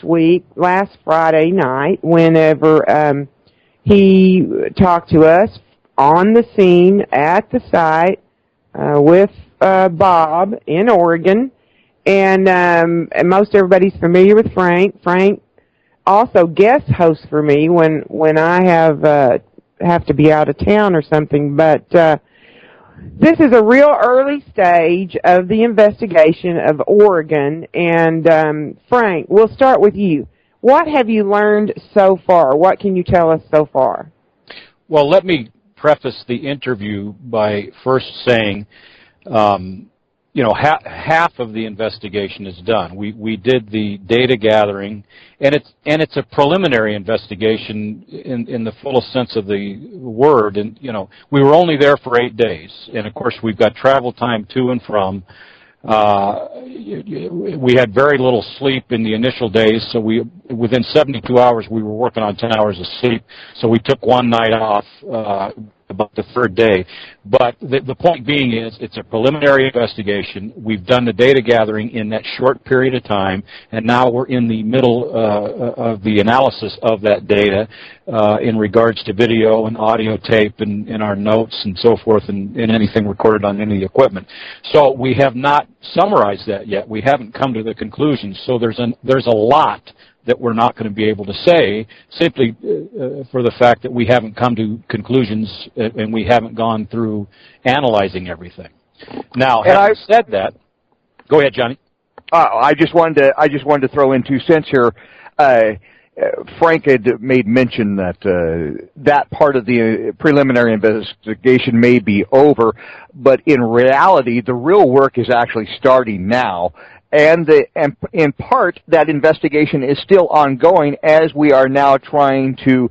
Friday night, whenever he talked to us on the scene at the site with Bob in Oregon. And most everybody's familiar with Frank. Frank also guest hosts for me when I have to be out of town or something. But this is a real early stage of the investigation of Oregon. And Frank, we'll start with you. What have you learned so far? What can you tell us so far? Well, let me preface the interview by first saying, half of the investigation is done. We did the data gathering, and it's a preliminary investigation in the fullest sense of the word. And we were only there for 8 days, and of course we've got travel time to and from. We had very little sleep in the initial days, so within 72 hours we were working on 10 hours of sleep. So we took one night off about the third day. But the point being is, it's a preliminary investigation. We've done the data gathering in that short period of time, and now we're in the middle of the analysis of that data in regards to video and audio tape and our notes and so forth, and anything recorded on any equipment. So we have not summarized that yet. We haven't come to the conclusions. So there's a lot that we're not going to be able to say, simply for the fact that we haven't come to conclusions and we haven't gone through analyzing everything. Now, having said that, go ahead, Johnny. I just wanted to throw in 2 cents here. Frank had made mention that that part of the preliminary investigation may be over, but in reality, the real work is actually starting now. And in part, that investigation is still ongoing as we are now trying to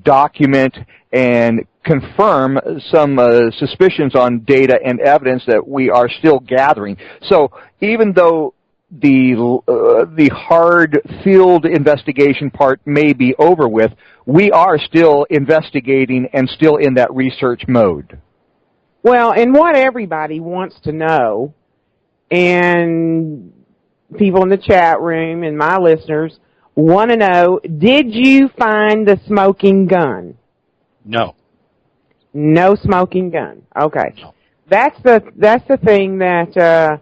document and confirm some suspicions on data and evidence that we are still gathering. So even though the hard field investigation part may be over with, we are still investigating and still in that research mode. Well, and what everybody wants to know, and people in the chat room and my listeners want to know, did you find the smoking gun? No. No smoking gun. Okay. No. That's the thing that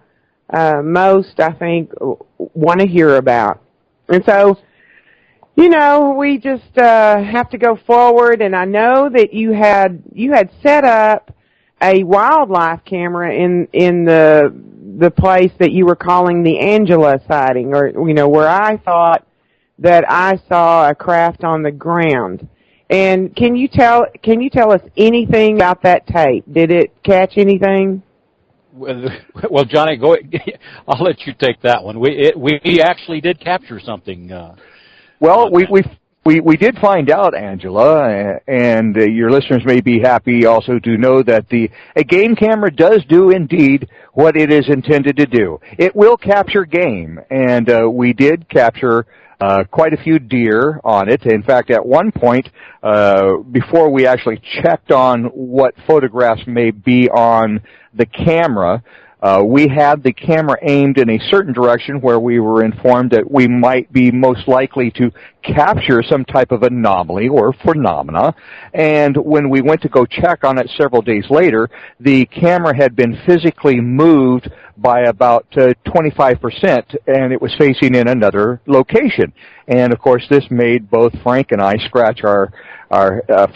most, I think, want to hear about. And so, we just have to go forward. And I know that you had set up a wildlife camera in the place that you were calling the Angela sighting, or where I thought that I saw a craft on the ground. And can you tell us anything about that tape? Did it catch anything? Well, Johnny, go. I'll let you take that one. We actually did capture something. Well, we We did find out, Angela, and your listeners may be happy also to know that a game camera does do indeed what it is intended to do. It will capture game, and we did capture quite a few deer on it. In fact, at one point, before we actually checked on what photographs may be on the camera, we had the camera aimed in a certain direction where we were informed that we might be most likely to capture some type of anomaly or phenomena. And when we went to go check on it several days later, the camera had been physically moved by about 25%, and it was facing in another location. And, of course, this made both Frank and I scratch our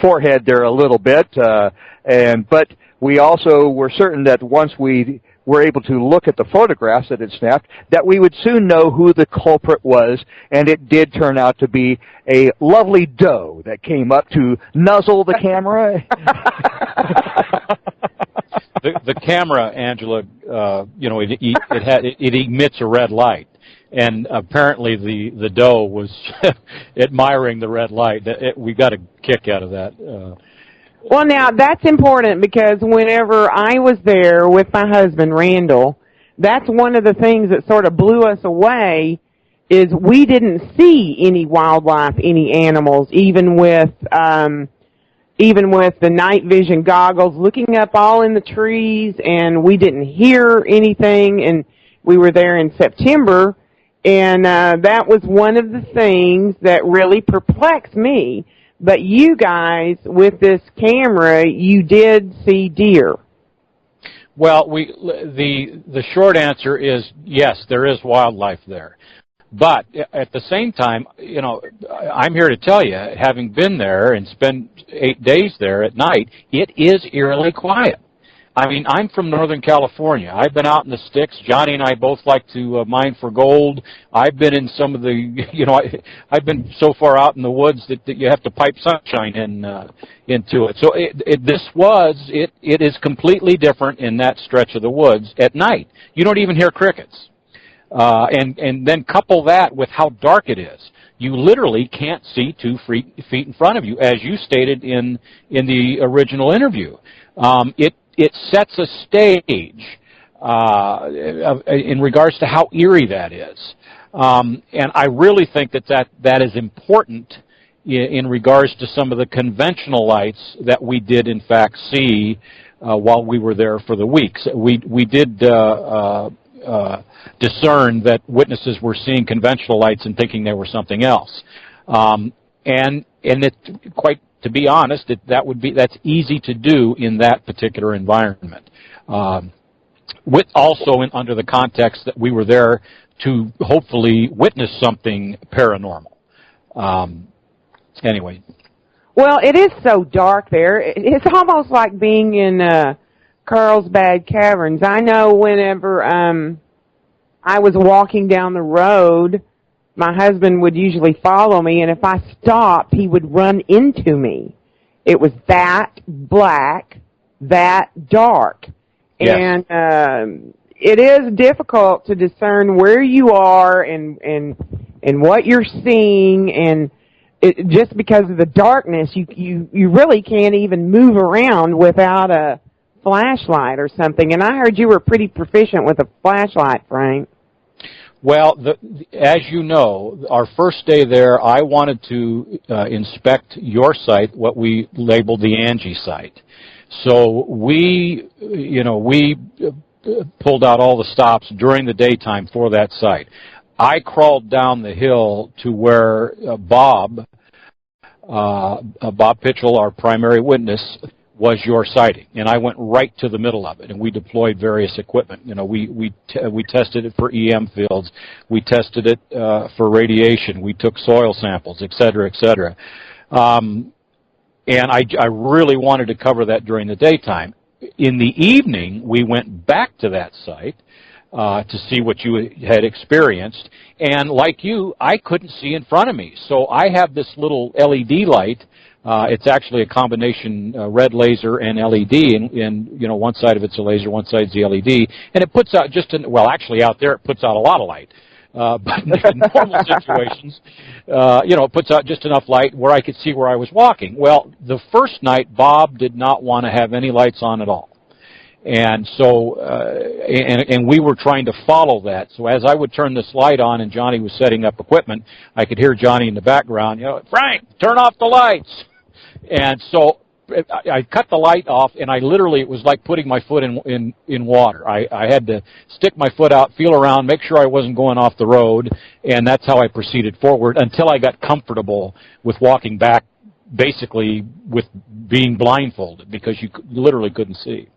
forehead there a little bit. But we also were certain that once we were able to look at the photographs that it snapped, that we would soon know who the culprit was, and it did turn out to be a lovely doe that came up to nuzzle the camera. The camera, Angela, it emits a red light, and apparently the doe was admiring the red light. We got a kick out of that. Well, now, that's important because whenever I was there with my husband, Randall, that's one of the things that sort of blew us away is we didn't see any wildlife, any animals, even with the night vision goggles, looking up all in the trees, and we didn't hear anything, and we were there in September, and that was one of the things that really perplexed me. But you guys, with this camera, you did see deer. Well, the short answer is yes, there is wildlife there. But at the same time, I'm here to tell you, having been there and spent 8 days there at night, it is eerily quiet. I mean, I'm from Northern California. I've been out in the sticks. Johnny and I both like to mine for gold. I've been in some of the, I've been so far out in the woods that you have to pipe sunshine into it. So it is completely different in that stretch of the woods at night. You don't even hear crickets. And then couple that with how dark it is. You literally can't see 2 feet in front of you, as you stated in the original interview. It sets a stage in regards to how eerie that is. And I really think that is important in regards to some of the conventional lights that we did, in fact, see while we were there for the weeks. We did discern that witnesses were seeing conventional lights and thinking they were something else. And it quite, to be honest, that's easy to do in that particular environment. With also under the context that we were there to hopefully witness something paranormal. Anyway. Well, it is so dark there. It's almost like being in Carlsbad Caverns. I know whenever I was walking down the road, my husband would usually follow me, and if I stopped, he would run into me. It was that black, that dark. Yes. And it is difficult to discern where you are and what you're seeing, and just because of the darkness, you really can't even move around without a flashlight or something. And I heard you were pretty proficient with a flashlight, Frank. Well, as you know, our first day there, I wanted to inspect your site, what we labeled the Angie site. So we pulled out all the stops during the daytime for that site. I crawled down the hill to where Bob Pitchell, our primary witness, was your sighting, and I went right to the middle of it, and we deployed various equipment. We tested it for EM fields, we tested it for radiation, we took soil samples, et cetera, et cetera. And I really wanted to cover that during the daytime. In the evening, we went back to that site to see what you had experienced, and like you, I couldn't see in front of me. So I have this little LED light. It's actually a combination red laser and LED, and one side of it's a laser, one side's the LED, and it puts out actually out there it puts out a lot of light. But in normal situations, it puts out just enough light where I could see where I was walking. Well, the first night, Bob did not want to have any lights on at all. And so, and we were trying to follow that. So as I would turn this light on and Johnny was setting up equipment, I could hear Johnny in the background, Frank, turn off the lights. And so I cut the light off, and it was like putting my foot in water. I had to stick my foot out, feel around, make sure I wasn't going off the road, and that's how I proceeded forward until I got comfortable with walking back, basically with being blindfolded, because you literally couldn't see.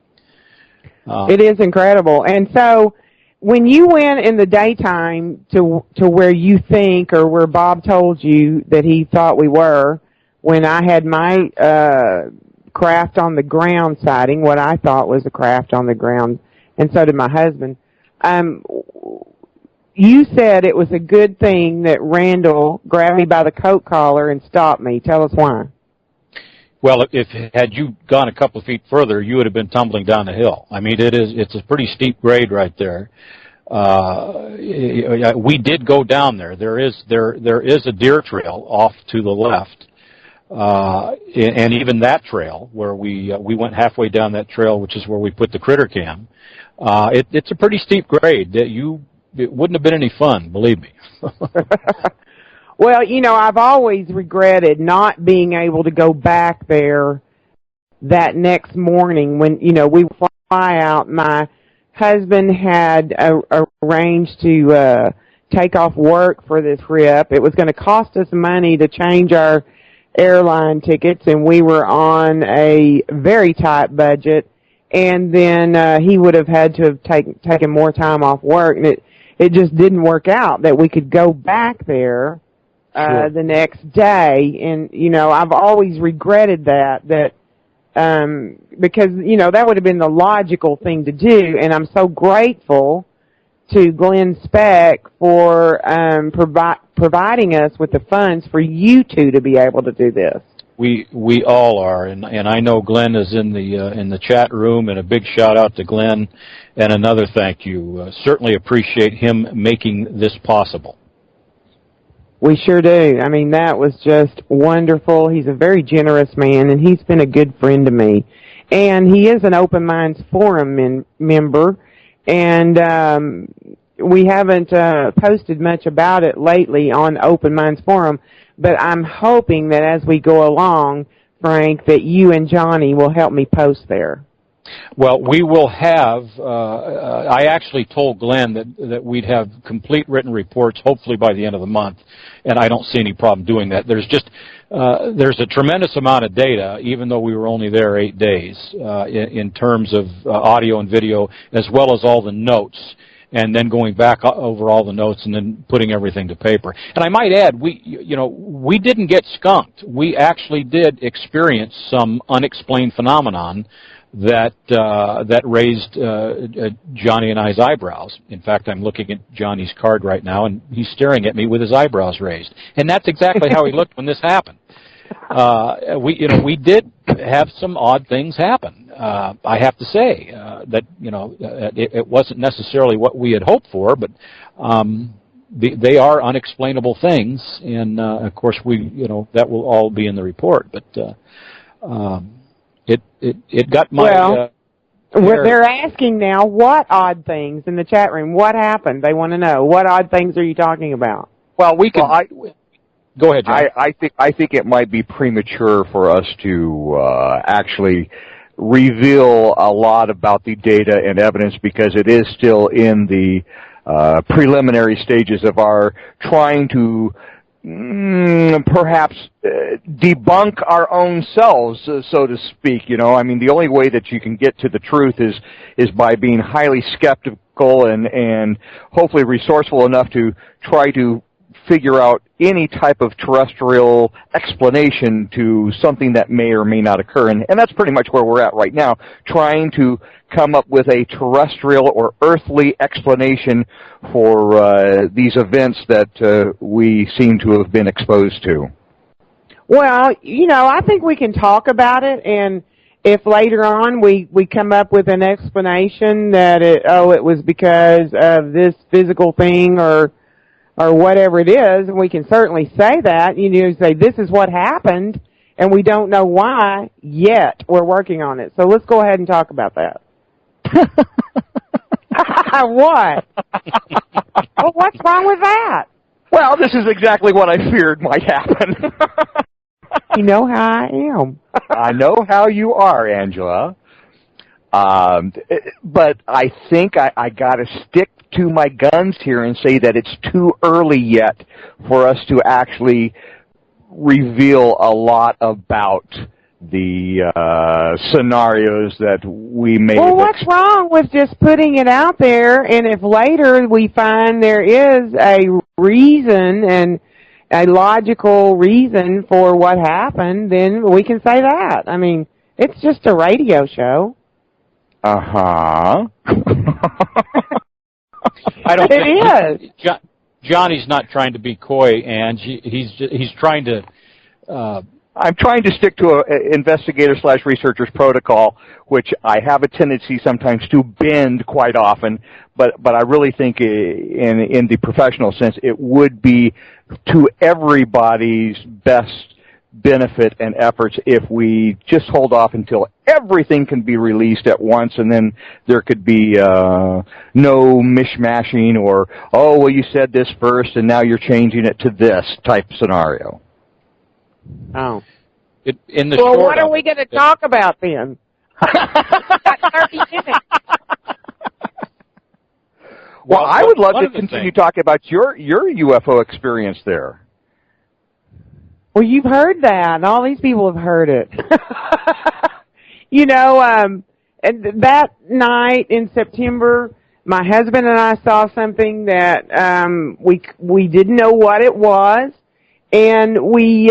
It is incredible. And so when you went in the daytime to where you think, or where Bob told you that he thought we were, when I had my craft on the ground sighting, what I thought was a craft on the ground, and so did my husband, you said it was a good thing that Randall grabbed me by the coat collar and stopped me. Tell us why. Well, had you gone a couple of feet further, you would have been tumbling down the hill. I mean, it's a pretty steep grade right there. We did go down there. There is a deer trail off to the left, and even that trail where we went halfway down that trail, which is where we put the critter cam. It's a pretty steep grade. It wouldn't have been any fun, believe me. Well, I've always regretted not being able to go back there that next morning when, we fly out. My husband had arranged to take off work for this trip. It was going to cost us money to change our airline tickets, and we were on a very tight budget. And then he would have had to have taken more time off work, and it just didn't work out that we could go back there the next day. And, I've always regretted that because, that would have been the logical thing to do. And I'm so grateful to Glenn Speck for providing us with the funds for you two to be able to do this. We all are, and I know Glenn is in the chat room, and a big shout out to Glenn, and another thank you. Certainly appreciate him making this possible. We sure do. I mean, that was just wonderful. He's a very generous man, and he's been a good friend to me. And he is an Open Minds Forum member, and we haven't posted much about it lately on Open Minds Forum, but I'm hoping that as we go along, Frank, that you and Johnny will help me post there. Well, we will have, I actually told Glenn that we'd have complete written reports hopefully by the end of the month, and I don't see any problem doing that. There's just, there's a tremendous amount of data, even though we were only there 8 days, in terms of audio and video, as well as all the notes, and then going back over all the notes and then putting everything to paper. And I might add, we didn't get skunked. We actually did experience some unexplained phenomenon that raised Johnny and I's eyebrows. In fact, I'm looking at Johnny's card right now, and he's staring at me with his eyebrows raised. And that's exactly how he looked when this happened. We did have some odd things happen. I have to say that it wasn't necessarily what we had hoped for, but they are unexplainable things, and of course that will all be in the report. But it got my. They're asking now what odd things in the chat room. What happened? They want to know what odd things are you talking about. Well, we can. Go ahead, John. I think it might be premature for us to actually reveal a lot about the data and evidence because it is still in the preliminary stages of our trying to perhaps debunk our own selves, so to speak. I mean, the only way that you can get to the truth is by being highly skeptical and hopefully resourceful enough to try to figure out any type of terrestrial explanation to something that may or may not occur. And that's pretty much where we're at right now, trying to come up with a terrestrial or earthly explanation for these events that we seem to have been exposed to. Well, I think we can talk about it, and if later on we come up with an explanation that it was because of this physical thing or or whatever it is, and we can certainly say that. You know, say this is what happened, and we don't know why yet. We're working on it. So let's go ahead and talk about that. What? Well, what's wrong with that? Well, this is exactly what I feared might happen. You know how I am. I know how you are, Angela. But I think I got to stick to my guns here and say that it's too early yet for us to actually reveal a lot about the scenarios that we may. Well, what's wrong with just putting it out there, and if later we find there is a reason and a logical reason for what happened, then we can say that. I mean, it's just a radio show. Uh-huh. I don't it think is. Johnny's not trying to be coy, and he's trying to. I'm trying to stick to an investigator/researcher's protocol, which I have a tendency sometimes to bend quite often. But I really think, in the professional sense, it would be to everybody's best benefit and efforts if we just hold off until everything can be released at once, and then there could be no mishmashing or, oh, well, you said this first and now you're changing it to this type scenario. Oh. Well, what are we going to talk about then? Got 30 minutes. Well, I would love to continue talking about your UFO experience there. Well, you've heard that, and all these people have heard it. You know, and that night in September, my husband and I saw something that we didn't know what it was, and we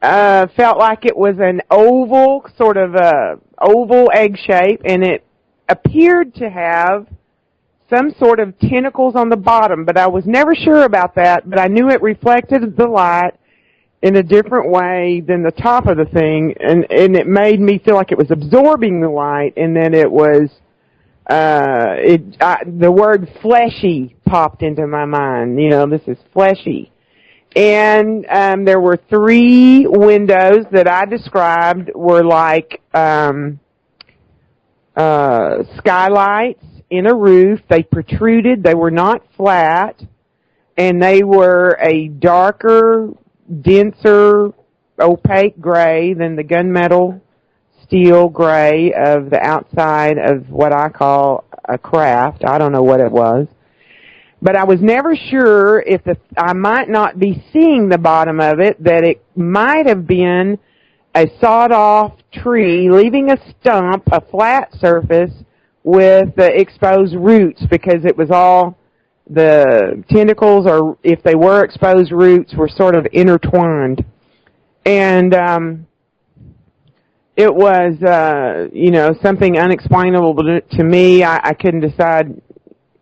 felt like it was an oval, sort of a oval egg shape, and it appeared to have some sort of tentacles on the bottom, but I was never sure about that, but I knew it reflected the light in a different way than the top of the thing, and it made me feel like it was absorbing the light, and then it was, the word fleshy popped into my mind. You know, this is fleshy. And there were 3 windows that I described were like skylights in a roof. They protruded. They were not flat. And they were a darker, denser, opaque gray than the gunmetal steel gray of the outside of what I call a craft. I don't know what it was. But I was never sure if I might not be seeing the bottom of it, that it might have been a sawed-off tree leaving a stump, a flat surface, with the exposed roots, because it was all the tentacles, or if they were exposed roots, were sort of intertwined. And it was, you know, something unexplainable to me. I couldn't decide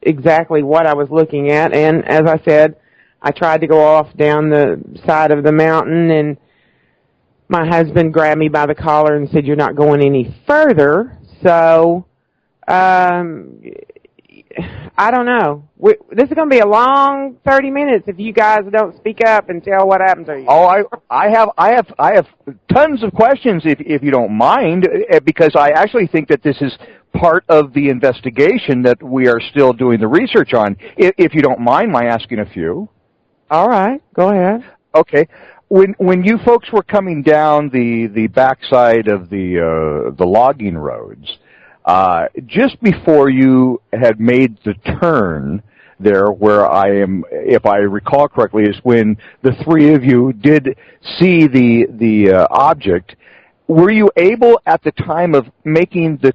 exactly what I was looking at, and as I said, I tried to go off down the side of the mountain, and my husband grabbed me by the collar and said, "You're not going any further." So, I don't know. This is going to be a long 30 minutes if you guys don't speak up and tell what happened to you. Oh, I have tons of questions if you don't mind, because I actually think that this is part of the investigation that we are still doing the research on. If you don't mind my asking a few. All right, go ahead. Okay. When you folks were coming down the backside of the logging roads, just before you had made the turn there, where I am, if I recall correctly, is when the 3 of you did see the object. Were you able, at the time of making the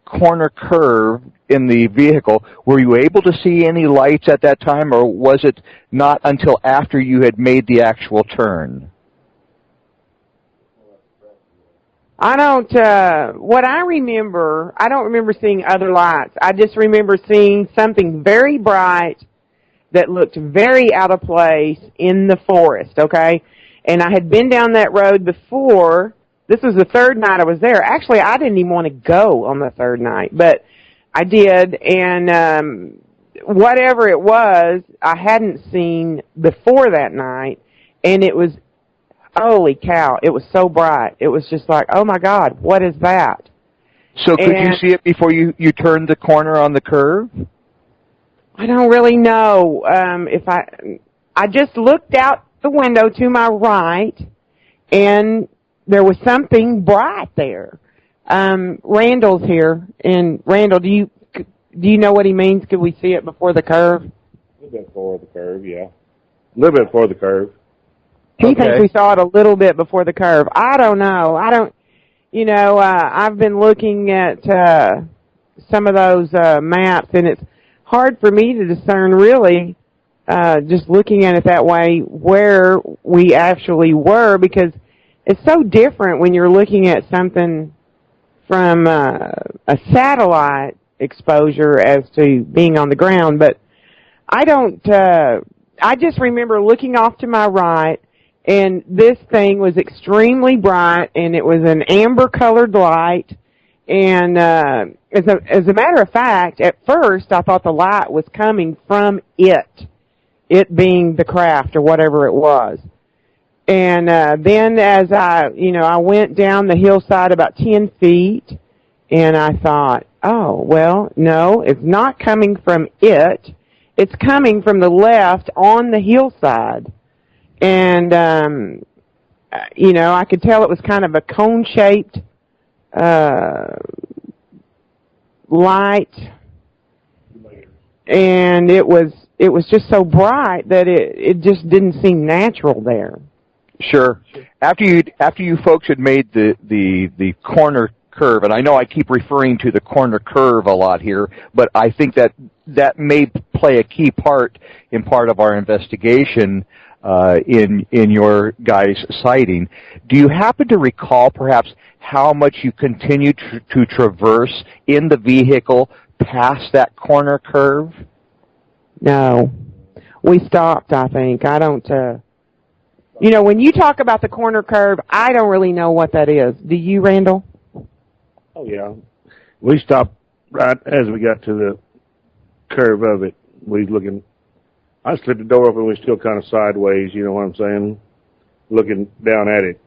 corner curve in the vehicle, were you able to see any lights at that time, or was it not until after you had made the actual turn? I don't remember seeing other lights. I just remember seeing something very bright that looked very out of place in the forest, okay? And I had been down that road before. This was the 3rd night I was there. Actually, I didn't even want to go on the 3rd night, but I did, and whatever it was, I hadn't seen before that night, and it was, holy cow, it was so bright. It was just like, oh my God, what is that? So could you see it before you turned the corner on the curve? I don't really know. I just looked out the window to my right, and there was something bright there. Randall's here, and Randall, do you know what he means? Could we see it before the curve? A little bit before the curve, yeah. A little bit before the curve. He thinks we saw it a little bit before the curve. I don't know. I've been looking at some of those maps, and it's hard for me to discern really, just looking at it that way, where we actually were, because it's so different when you're looking at something from a satellite exposure as to being on the ground. But I just remember looking off to my right, and this thing was extremely bright, and it was an amber-colored light. And as a matter of fact, at first I thought the light was coming from it being the craft or whatever it was. And then as I went down the hillside about 10 feet, and I thought, oh, well, no, it's not coming from it. It's coming from the left on the hillside. And, I could tell it was kind of a cone-shaped light, and it was just so bright that it just didn't seem natural there. Sure. After you folks had made the corner curve, and I know I keep referring to the corner curve a lot here, but I think that may play a key part in part of our investigation in your guys' sighting. Do you happen to recall perhaps how much you continued to traverse in the vehicle past that corner curve? No. We stopped, I think. I don't, when you talk about the corner curve, I don't really know what that is. Do you, Randall? Oh, yeah. We stopped right as we got to the curve of it. I slid the door open, we were still kind of sideways, you know what I'm saying, looking down at it.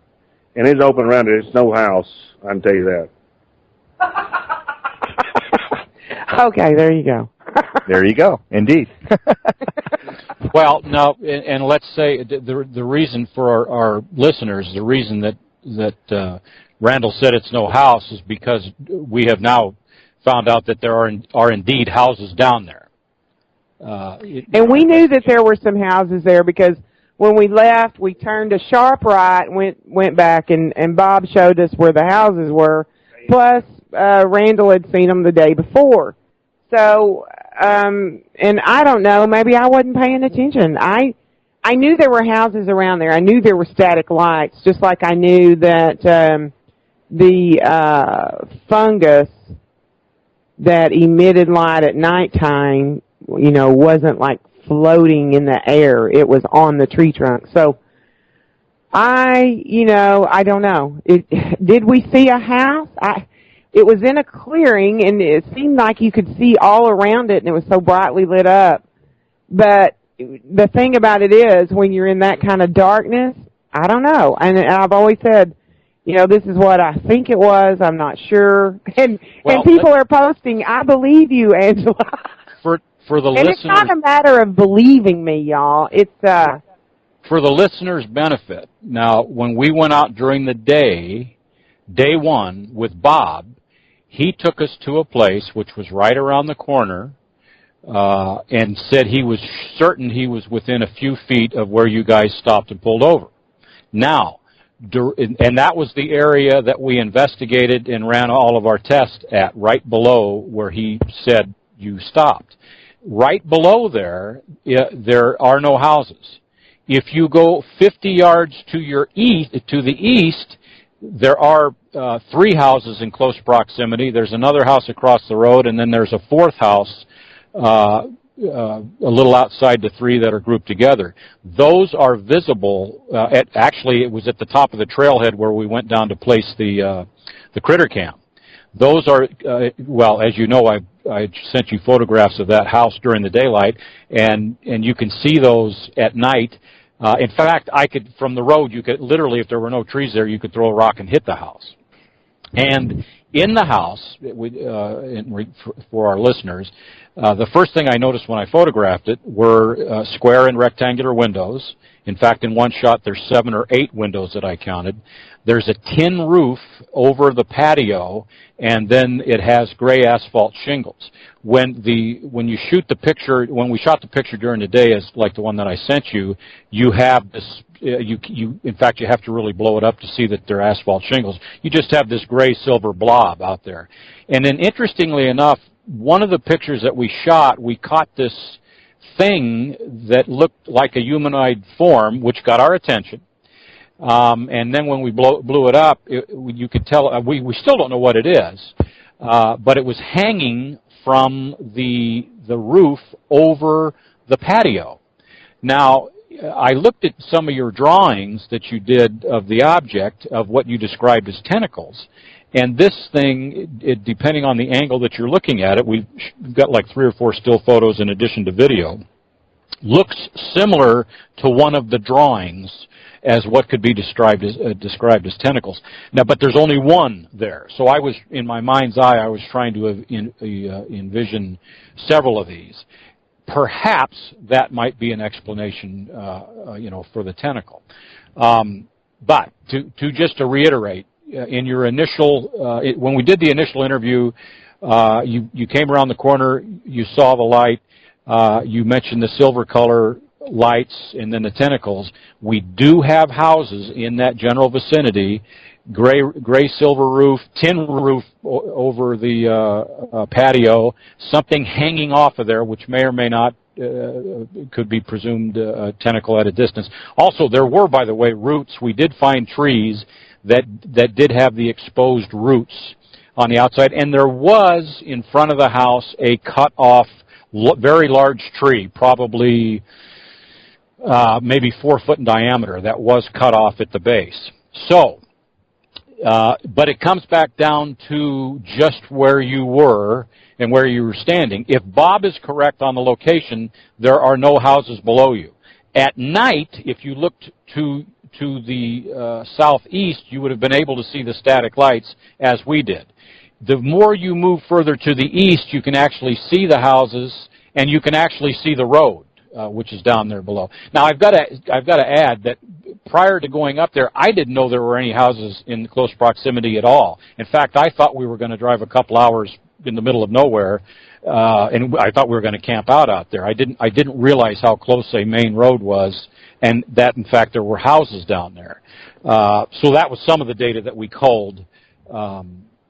And it's open around it. It's no house, I can tell you that. Okay, there you go. There you go, indeed. Well, now, and let's say the reason for our listeners, the reason that Randall said it's no house is because we have now found out that there are indeed houses down there. And we knew that there were some houses there because when we left, we turned a sharp right and went back, and Bob showed us where the houses were. Plus, Randall had seen them the day before. So, and I don't know, maybe I wasn't paying attention. I knew there were houses around there. I knew there were static lights, just like I knew that the fungus that emitted light at nighttime, wasn't like floating in the air. It was on the tree trunk. So I don't know. Did we see a house? It was in a clearing, and it seemed like you could see all around it, and it was so brightly lit up. But the thing about it is, when you're in that kind of darkness, I don't know. And I've always said, this is what I think it was. I'm not sure. And people are posting, I believe you, Angela. For the and listeners, it's not a matter of believing me, y'all. It's for the listeners' benefit. Now, when we went out during the day one with Bob, he took us to a place which was right around the corner, and said he was certain he was within a few feet of where you guys stopped and pulled over. Now, and that was the area that we investigated and ran all of our tests at, right below where he said you stopped. Right below there are no houses. If you go 50 yards to the east, there are 3 houses in close proximity. There's another house across the road, and then there's a 4th house a little outside the 3 that are grouped together. Those are visible. Actually, it was at the top of the trailhead where we went down to place the critter cam. Those are, as you know, sent you photographs of that house during the daylight, and you can see those at night. In fact, from the road, you could literally, if there were no trees there, you could throw a rock and hit the house. And in the house, for our listeners, the first thing I noticed when I photographed it were square and rectangular windows. In fact, in one shot, there's 7 or 8 windows that I counted. There's a tin roof over the patio, and then it has gray asphalt shingles. When we shot the picture during the day, as like the one that I sent you, you have this. In fact, you have to really blow it up to see that they're asphalt shingles. You just have this gray silver blob out there. And then, interestingly enough, one of the pictures that we shot, we caught this thing that looked like a humanoid form, which got our attention. And then when we blew it up, you could tell, we still don't know what it is, but it was hanging from the roof over the patio. Now, I looked at some of your drawings that you did of the object, of what you described as tentacles. And this thing, depending on the angle that you're looking at it, we've got like 3 or 4 still photos in addition to video, looks similar to one of the drawings as what could be described as tentacles. Now, but there's only one there. So I was, in my mind's eye, I was trying to envision several of these. Perhaps that might be an explanation, for the tentacle. But just to reiterate, in your initial, when we did the initial interview, you came around the corner, you saw the light, you mentioned the silver color lights and then the tentacles. We do have houses in that general vicinity, gray silver roof, tin roof over the patio, something hanging off of there, which may or may not could be presumed a tentacle at a distance. Also, there were, by the way, roots. We did find trees that did have the exposed roots on the outside, and there was in front of the house a cut off, very large tree, probably maybe 4 foot in diameter, that was cut off at the base. So, but it comes back down to just where you were and where you were standing. If Bob is correct on the location, there are no houses below you. At night, if you looked to the southeast, you would have been able to see the static lights as we did. The more you move further to the east, you can actually see the houses, and you can actually see the road, which is down there below. Now, I've got to add that prior to going up there, I didn't know there were any houses in close proximity at all. In fact, I thought we were going to drive a couple hours in the middle of nowhere, and I thought we were going to camp out there. I didn't realize how close a main road was, and that, in fact, there were houses down there. So that was some of the data that we culled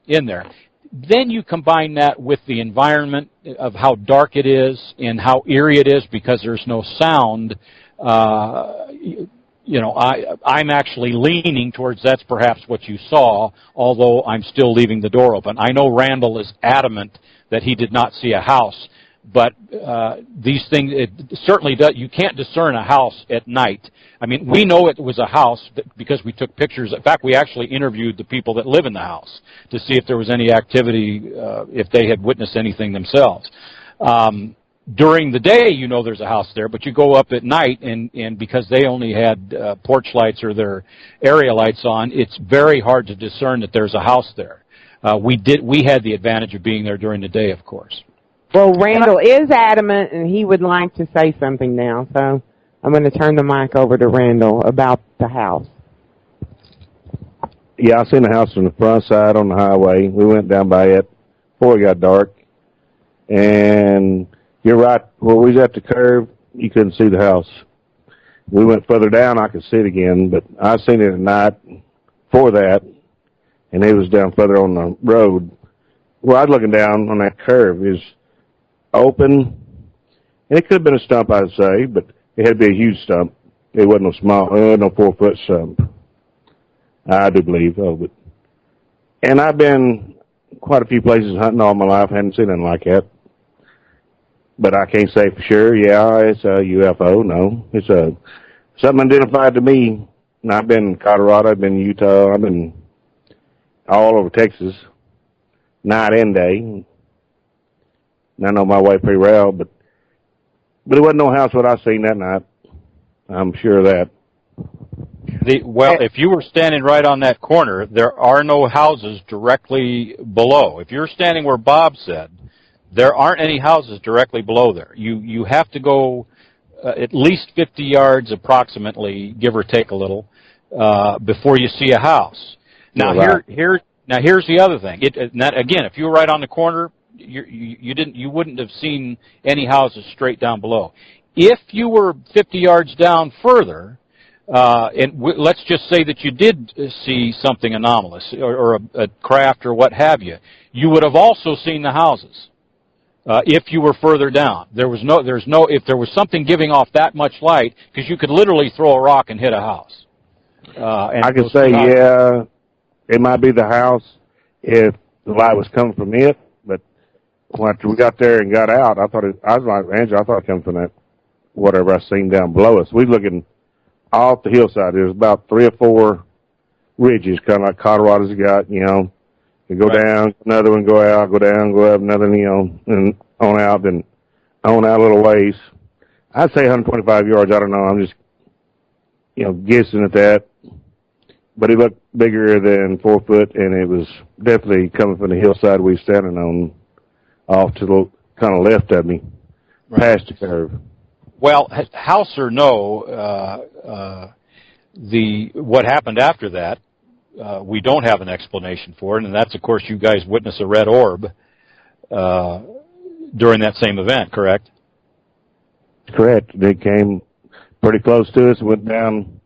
in there. Then you combine that with the environment of how dark it is and how eerie it is because there's no sound. I'm actually leaning towards that's perhaps what you saw, although I'm still leaving the door open. I know Randall is adamant that he did not see a house, but these things, it certainly does. You can't discern a house at night. I mean, we know it was a house because we took pictures. In fact, we actually interviewed the people that live in the house to see if there was any activity, if they had witnessed anything themselves. During the day, you know there's a house there, but you go up at night, and because they only had porch lights or their area lights on, it's very hard to discern that there's a house there. We had the advantage of being there during the day, of course. Well, Randall is adamant, and he would like to say something now, so I'm going to turn the mic over to Randall about the house. Yeah, I seen the house on the front side on the highway. We went down by it before it got dark, and you're right, where we was at the curve, you couldn't see the house. We went further down, I could see it again, but I seen it at night before that, and it was down further on the road. Where I was looking down on that curve is open, and it could have been a stump, I'd say, but it had to be a huge stump. It wasn't no small, no 4-foot stump. I do believe of it. And I've been quite a few places hunting all my life. Hadn't seen anything like that. But I can't say for sure, yeah, it's a UFO. No, it's something identified to me. And I've been in Colorado, I've been in Utah, I've been all over Texas, night and day. And I know my wife pretty well, but it wasn't no house what I seen that night. I'm sure of that. If you were standing right on that corner, there are no houses directly below. If you're standing where Bob said, there aren't any houses directly below there. You have to go at least 50 yards approximately, give or take a little, before you see a house. Now here's the other thing. Again, if you were right on the corner, you wouldn't have seen any houses straight down below. If you were 50 yards down further, let's just say that you did see something anomalous or a craft or what have you, you would have also seen the houses. If you were further down, if there was something giving off that much light, because you could literally throw a rock and hit a house. I could say, yeah, it might be the house if the light was coming from it, but when we got there and got out, I was like, Andrew, I thought it came from that whatever I seen down below us. We looking off the hillside. There's about 3 or 4 ridges, kind of like Colorado's got, you know. You go down, another one, go out, go down, go up, another, you know, and on out, then on out a little ways. I'd say 125 yards. I don't know. I'm just, you know, guessing at that. But it looked bigger than 4 foot, and it was definitely coming from the hillside we were standing on, off to the kind of left of me, past the curve. Well, house or no, what happened after that, we don't have an explanation for it, and that's, of course, you guys witnessed a red orb during that same event, correct? Correct. They came pretty close to us, went down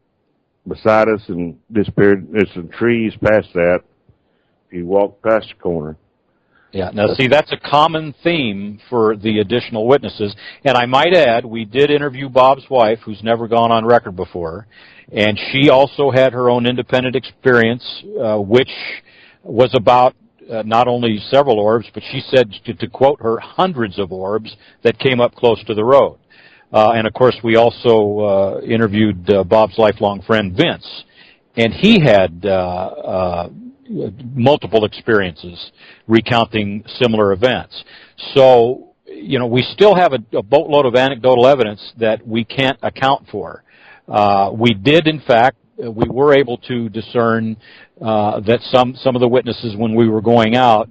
beside us, and disappeared. There's some trees past that. If you walk past the corner. Yeah. Now, see, that's a common theme for the additional witnesses. And I might add, we did interview Bob's wife, who's never gone on record before, and she also had her own independent experience, which was about not only several orbs, but she said, to quote her, hundreds of orbs that came up close to the road. And, of course, we also interviewed Bob's lifelong friend, Vince, and he had multiple experiences recounting similar events. So, you know, we still have a boatload of anecdotal evidence that we can't account for. We did, in fact, we were able to discern that some of the witnesses, when we were going out,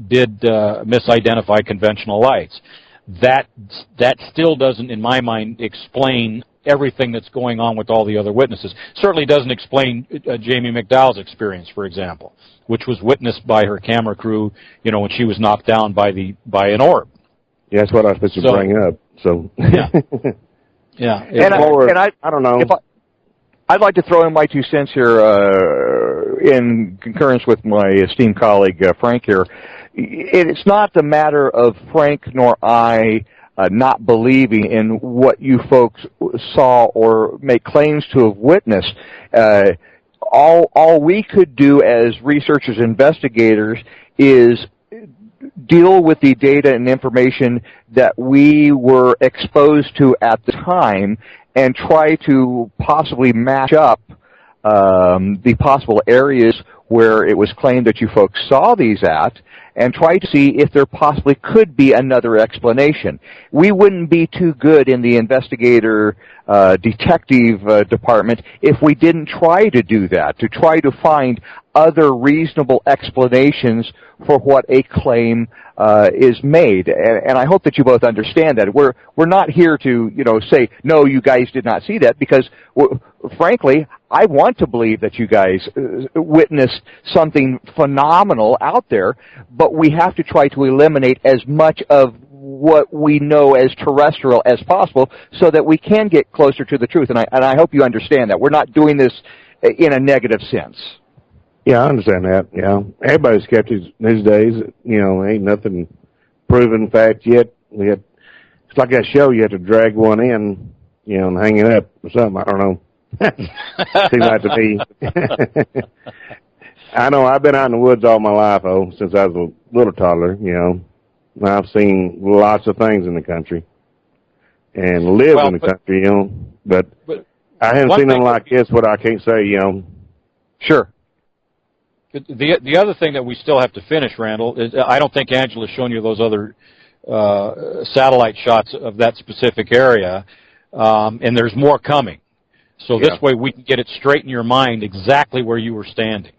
did misidentify conventional lights. That still doesn't, in my mind, explain everything that's going on with all the other witnesses. Certainly doesn't explain Jamie McDowell's experience, for example, which was witnessed by her camera crew, you know, when she was knocked down by an orb. Yeah, that's what I was supposed to bring up. So yeah, yeah. I don't know. I'd like to throw in my 2 cents here in concurrence with my esteemed colleague Frank here. It's not the matter of Frank nor I not believing in what you folks saw or make claims to have witnessed. All we could do as researchers, investigators, is deal with the data and information that we were exposed to at the time and try to possibly match up the possible areas where it was claimed that you folks saw these at, and try to see if there possibly could be another explanation. We wouldn't be too good in the investigator detective department if we didn't try to do that, to try to find other reasonable explanations for what a claim is made. And I hope that you both understand that. We're not here to, you know, say, no, you guys did not see that, because frankly, I want to believe that you guys witnessed something phenomenal out there, but we have to try to eliminate as much of what we know as terrestrial as possible so that we can get closer to the truth. And I hope you understand that. We're not doing this in a negative sense. Yeah, I understand that. Yeah, everybody's skeptics these days. You know, ain't nothing proven fact yet. It's like that show, you have to drag one in, you know, and hang it up or something. I don't know. Seems like to me. I know I've been out in the woods all my life, since I was a little toddler, you know. I've seen lots of things in the country and lived in the country, you know, but I haven't seen them like this, what I can't say, you know. Sure. The other thing that we still have to finish, Randall, is I don't think Angela's shown you those other satellite shots of that specific area, and there's more coming. So this way we can get it straight in your mind exactly where you were standing.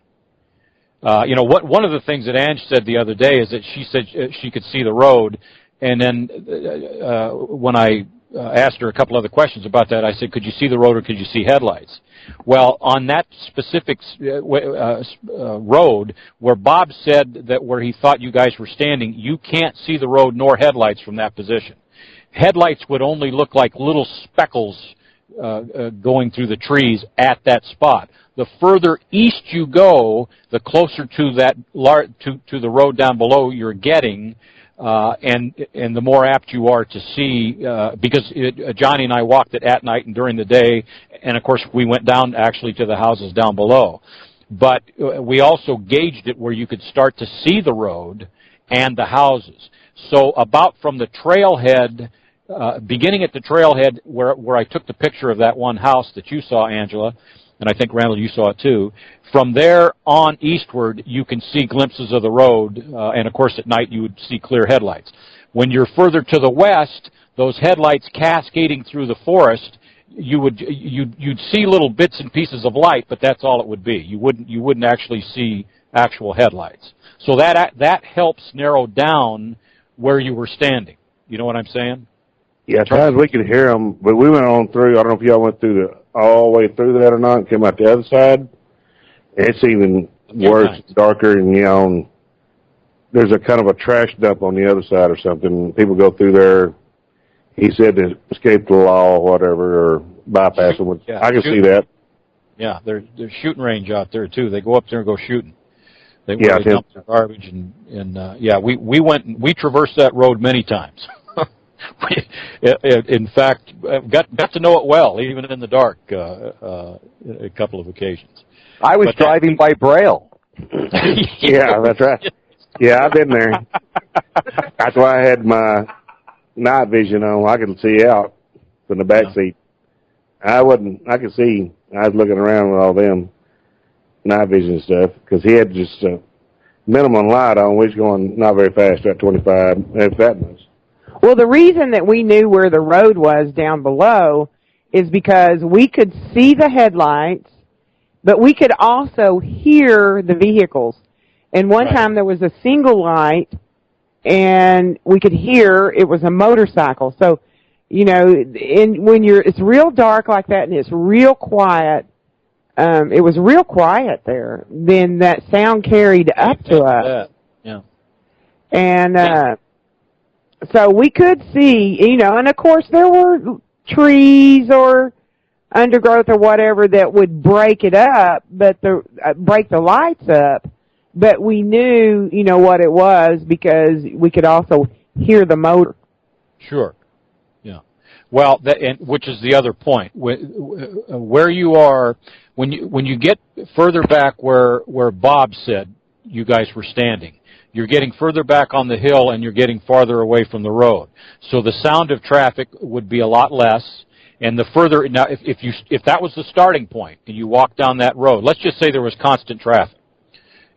One of the things that Ange said the other day is that she said she could see the road, and then when I asked her a couple other questions about that, I said, could you see the road or could you see headlights? Well, on that specific road where Bob said that where he thought you guys were standing, you can't see the road nor headlights from that position. Headlights would only look like little speckles going through the trees at that spot. The further east you go, the closer to that to the road down below you're getting, and the more apt you are to see, because Johnny and I walked it at night and during the day, and of course we went down actually to the houses down below. But we also gauged it where you could start to see the road and the houses. So about from the trailhead, beginning at the trailhead where I took the picture of that one house that you saw, Angela, and I think, Randall, you saw it too. From there on eastward, you can see glimpses of the road, and of course at night you would see clear headlights. When you're further to the west, those headlights cascading through the forest, you'd see little bits and pieces of light, but that's all it would be. You wouldn't actually see actual headlights. So that helps narrow down where you were standing. You know what I'm saying? Yeah, at times we could hear them, but we went on through. I don't know if y'all went through all the way through that or not, and came out the other side. It's even worse, darker, and there's a kind of a trash dump on the other side or something. People go through there. He said to escape the law or whatever, or bypass them. Yeah, I can see that. Yeah, there's shooting range out there too. They go up there and go shooting. They dump their garbage and we traversed that road many times. In fact, got to know it well, even in the dark, a couple of occasions. I was driving by Braille. Yeah, that's right. Yeah, I've been there. That's why I had my night vision on. I could see out from the back seat. I could see. I was looking around with all them night vision stuff, because he had just minimum light on. We was going not very fast, about 25, if that much. Well, the reason that we knew where the road was down below is because we could see the headlights, but we could also hear the vehicles. And one time there was a single light, and we could hear it was a motorcycle. So, when it's real dark like that and it's real quiet, it was real quiet there. Then that sound carried up to us. Yeah. And so we could see, and of course there were trees or undergrowth or whatever that would break it up, but break the lights up. But we knew, what it was, because we could also hear the motor. Sure. Yeah. Well, which is the other point. Where you are, when you get further back where Bob said you guys were standing, you're getting further back on the hill and you're getting farther away from the road. So the sound of traffic would be a lot less. And the further, now if that was the starting point and you walk down that road, let's just say there was constant traffic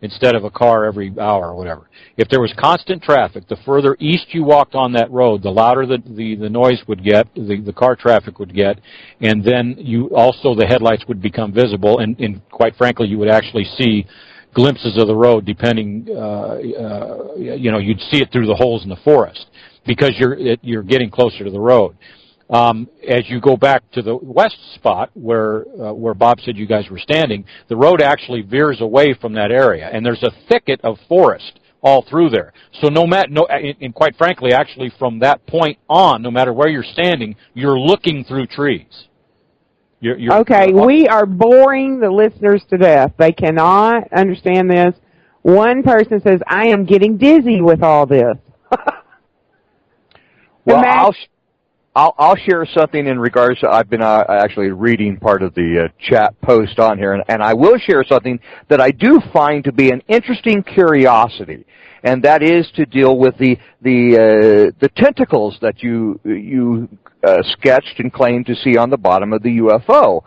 instead of a car every hour or whatever. If there was constant traffic, the further east you walked on that road, the louder the noise would get, the car traffic would get, and then the headlights would become visible, and quite frankly, you would actually see glimpses of the road, depending, you'd see it through the holes in the forest, because you're getting closer to the road. As you go back to the west spot where Bob said you guys were standing, the road actually veers away from that area, and there's a thicket of forest all through there. So and quite frankly, actually from that point on, no matter where you're standing, you're looking through trees. We are boring the listeners to death. They cannot understand this. One person says, I am getting dizzy with all this. Well, I'll share something in regards to, I've been actually reading part of the chat post on here, and I will share something that I do find to be an interesting curiosity, and that is to deal with the tentacles that you sketched and claimed to see on the bottom of the UFO.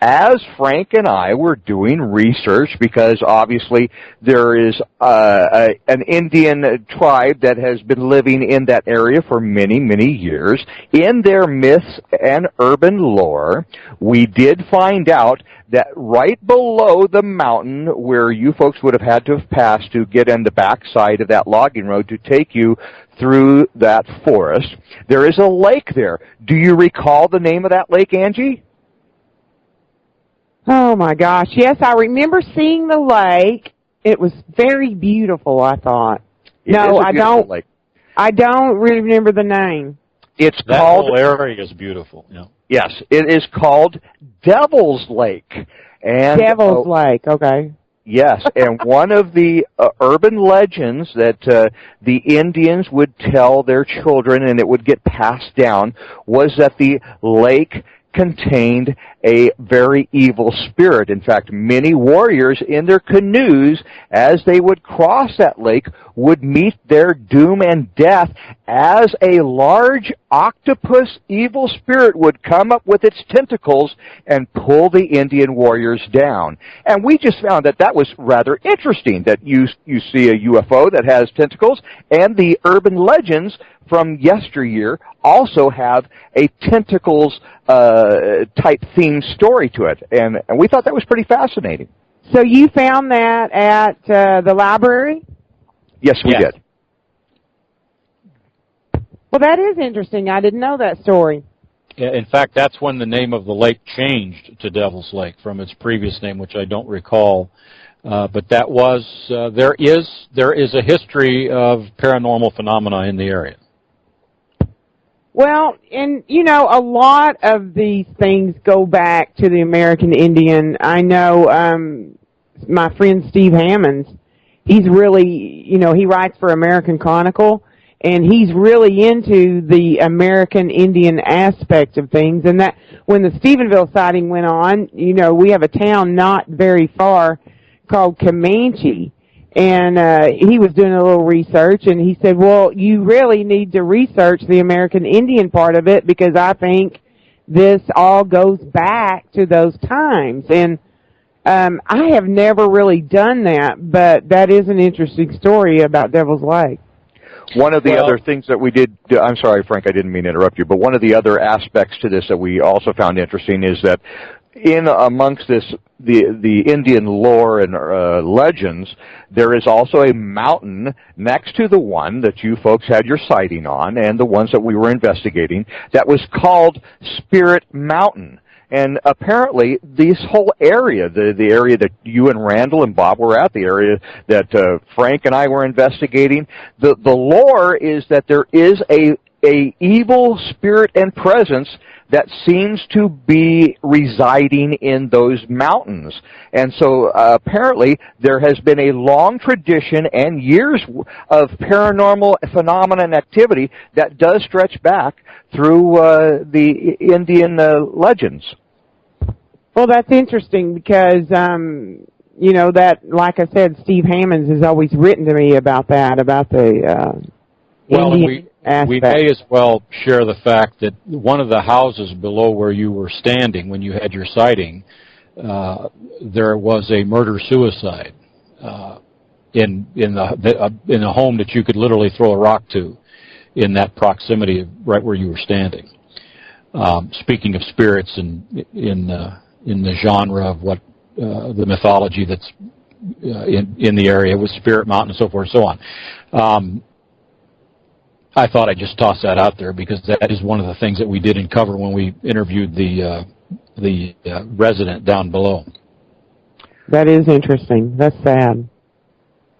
as Frank and I were doing research, because obviously there is an Indian tribe that has been living in that area for many, many years, in their myths and urban lore, we did find out that right below the mountain where you folks would have had to have passed to get on the backside of that logging road to take you through that forest, there is a lake there. Do you recall the name of that lake, Angie? Oh my gosh, yes, I remember seeing the lake. It was very beautiful, I thought. No, I don't. Lake. I don't remember the name. It's that called. Whole area is beautiful. Yeah. Yes, it is called Devil's Lake. And Devil's Lake, okay. Yes, and one of the urban legends that the Indians would tell their children, and it would get passed down, was that the lake contained a very evil spirit. In fact, many warriors in their canoes, as they would cross that lake, would meet their doom and death as a large octopus evil spirit would come up with its tentacles and pull the Indian warriors down. And we just found that that was rather interesting, that you see a UFO that has tentacles, and the urban legends from yesteryear also have a tentacles type theme story to it, and we thought that was pretty fascinating. So you found that at the library? Yes, we did. Well, that is interesting. I didn't know that story. Yeah, in fact, that's when the name of the lake changed to Devil's Lake from its previous name, which I don't recall. But that was there is a history of paranormal phenomena in the area. Well, and, you know, a lot of these things go back to the American Indian. I know my friend Steve Hammonds, he's really, you know, he writes for American Chronicle, and he's really into the American Indian aspect of things. And that when the Stephenville sighting went on, you know, we have a town not very far called Comanche. And he was doing a little research, and he said, well, you really need to research the American Indian part of it, because I think this all goes back to those times. And I have never really done that, but that is an interesting story about Devil's Lake. One of the other things that we did, I'm sorry, Frank, I didn't mean to interrupt you, but one of the other aspects to this that we also found interesting is that in amongst this, the Indian lore and legends, there is also a mountain next to the one that you folks had your sighting on, and the ones that we were investigating, that was called Spirit Mountain. And apparently, this whole area, the area that you and Randall and Bob were at, the area that Frank and I were investigating, the lore is that there is a evil spirit and presence that seems to be residing in those mountains. And so apparently there has been a long tradition and years of paranormal phenomena and activity that does stretch back through the Indian legends. Well, that's interesting because, you know, that, like I said, Steve Hammonds has always written to me about that, about the Indian aspect. We may as well share the fact that one of the houses below where you were standing when you had your sighting, there was a murder-suicide in a home that you could literally throw a rock to in that proximity of right where you were standing. Speaking of spirits in the genre of what the mythology that's in the area with Spirit Mountain and so forth and so on. I thought I'd just toss that out there because that is one of the things that we did uncover when we interviewed the resident down below. That is interesting. That's sad.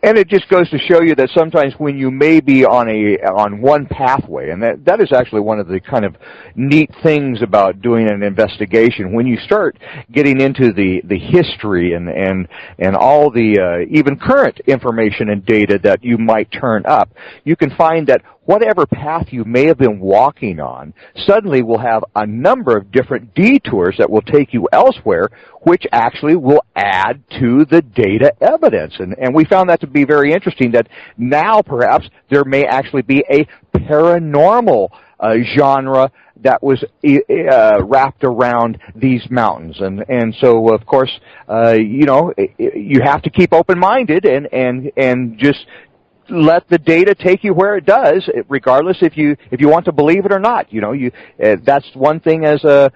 And it just goes to show you that sometimes when you may be on one pathway, and that is actually one of the kind of neat things about doing an investigation, when you start getting into the history and all the even current information and data that you might turn up, you can find that whatever path you may have been walking on suddenly will have a number of different detours that will take you elsewhere, which actually will add to the data evidence. And we found that to be very interesting, that now perhaps there may actually be a paranormal genre that was wrapped around these mountains, and so of course you have to keep open-minded and just let the data take you where it does, regardless if you want to believe it or not. That's one thing as a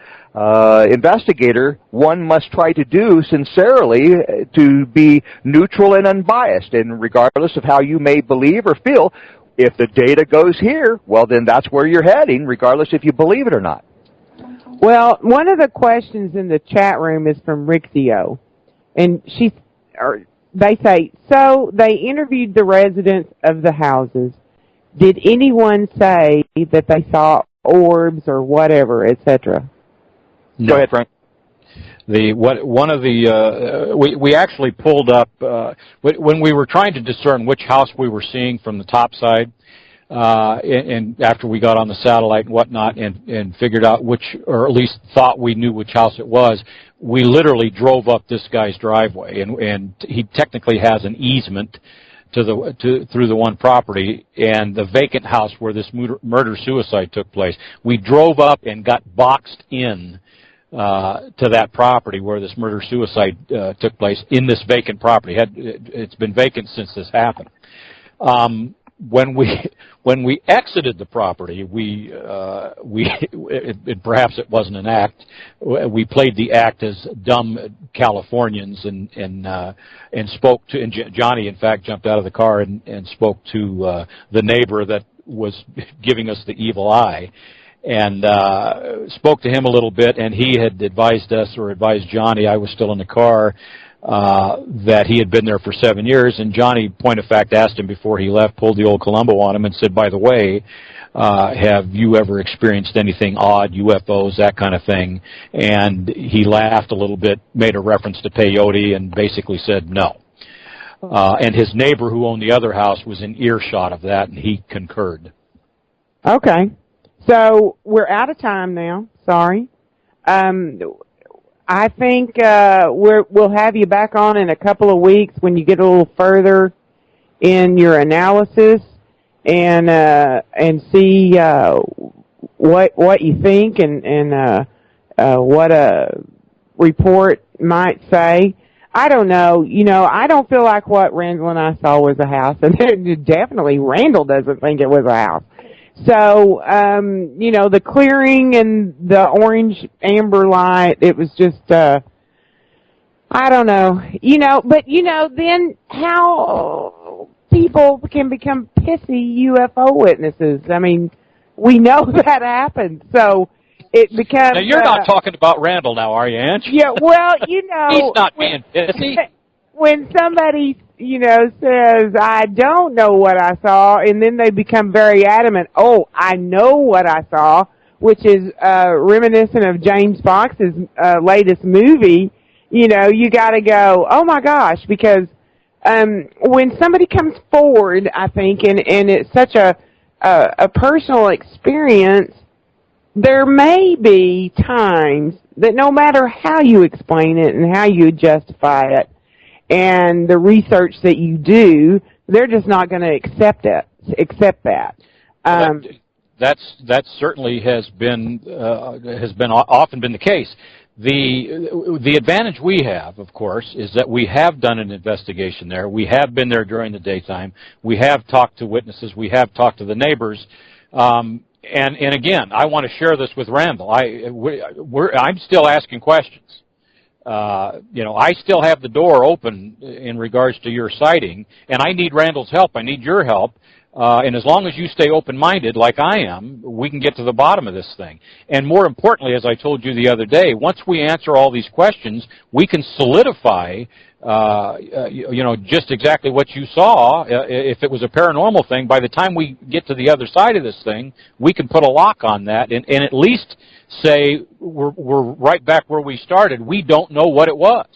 investigator one must try to do sincerely, to be neutral and unbiased, and regardless of how you may believe or feel, if the data goes here, well, then that's where you're heading, regardless if you believe it or not. Well, one of the questions in the chat room is from Rixio, and they say, so they interviewed the residents of the houses. Did anyone say that they saw orbs or whatever, etc.? No. Go ahead, Frank. We actually pulled up when we were trying to discern which house we were seeing from the top side, and after we got on the satellite and whatnot, and figured out which, or at least thought we knew which house it was, we literally drove up this guy's driveway, and he technically has an easement through the one property, and the vacant house where this murder-suicide took place. We drove up and got boxed in to that property where this murder-suicide took place, in this vacant property. It's been vacant since this happened. When we exited the property, perhaps it wasn't an act. We played the act as dumb Californians and spoke to. And Johnny, in fact, jumped out of the car and spoke to the neighbor that was giving us the evil eye, and spoke to him a little bit. And he had advised us, or advised Johnny, I was still in the car, that he had been there for 7 years, and Johnny, point of fact, asked him before he left, pulled the old Columbo on him and said, by the way, have you ever experienced anything odd, UFOs, that kind of thing? And he laughed a little bit, made a reference to peyote, and basically said no. And his neighbor who owned the other house was in earshot of that, and he concurred. Okay. So we're out of time now. Sorry. I think we'll have you back on in a couple of weeks when you get a little further in your analysis and see what you think and what a report might say. I don't know. I don't feel like what Randall and I saw was a house, and definitely Randall doesn't think it was a house. So, the clearing and the orange amber light, it was just, I don't know, but then how people can become pissy UFO witnesses. I mean, we know that happens. So it becomes. Now, you're not talking about Randall now, are you, Ange? Yeah, well, He's not being pissy. When somebody, says, I don't know what I saw, and then they become very adamant, oh, I know what I saw, which is reminiscent of James Fox's latest movie, you got to go, oh, my gosh, because when somebody comes forward, I think, and it's such a personal experience, there may be times that no matter how you explain it and how you justify it, and the research that you do, they're just not going to accept that. That certainly has been often been the case. The advantage we have, of course, is that we have done an investigation there. We have been there during the daytime. We have talked to witnesses. We have talked to the neighbors. And again, I want to share this with Randall. I'm still asking questions. I still have the door open in regards to your sighting, and I need Randall's help. I need your help. And as long as you stay open-minded like I am, we can get to the bottom of this thing. And more importantly, as I told you the other day, once we answer all these questions, we can solidify, just exactly what you saw. If it was a paranormal thing, by the time we get to the other side of this thing, we can put a lock on that and at least say we're right back where we started. We don't know what it was.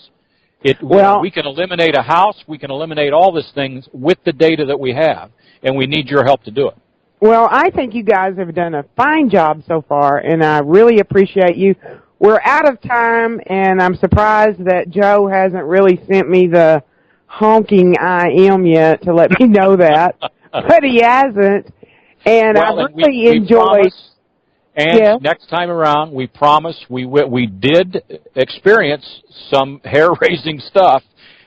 We can eliminate a house. We can eliminate all these things with the data that we have, and we need your help to do it. Well, I think you guys have done a fine job so far, and I really appreciate you. We're out of time, and I'm surprised that Joe hasn't really sent me the honking I am yet to let me know that, but he hasn't. And I really enjoyed. And next time around, we promise we did experience some hair-raising stuff,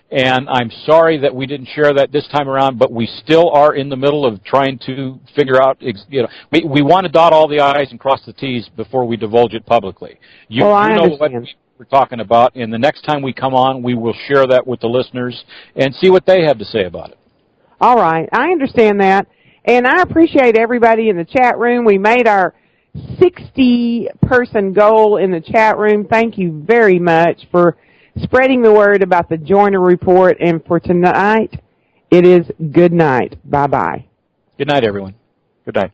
and I'm sorry that we didn't share that this time around, but we still are in the middle of trying to figure out, we want to dot all the I's and cross the T's before we divulge it publicly. You know what we're talking about, and the next time we come on, we will share that with the listeners and see what they have to say about it. All right. I understand that, and I appreciate everybody in the chat room. We made our 60-person goal in the chat room. Thank you very much for spreading the word about the Joyner Report. And for tonight, it is good night. Bye-bye. Good night, everyone. Good night.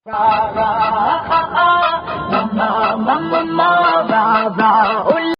Ra ra, ah ah, ma ma ma ma ma, ra ra.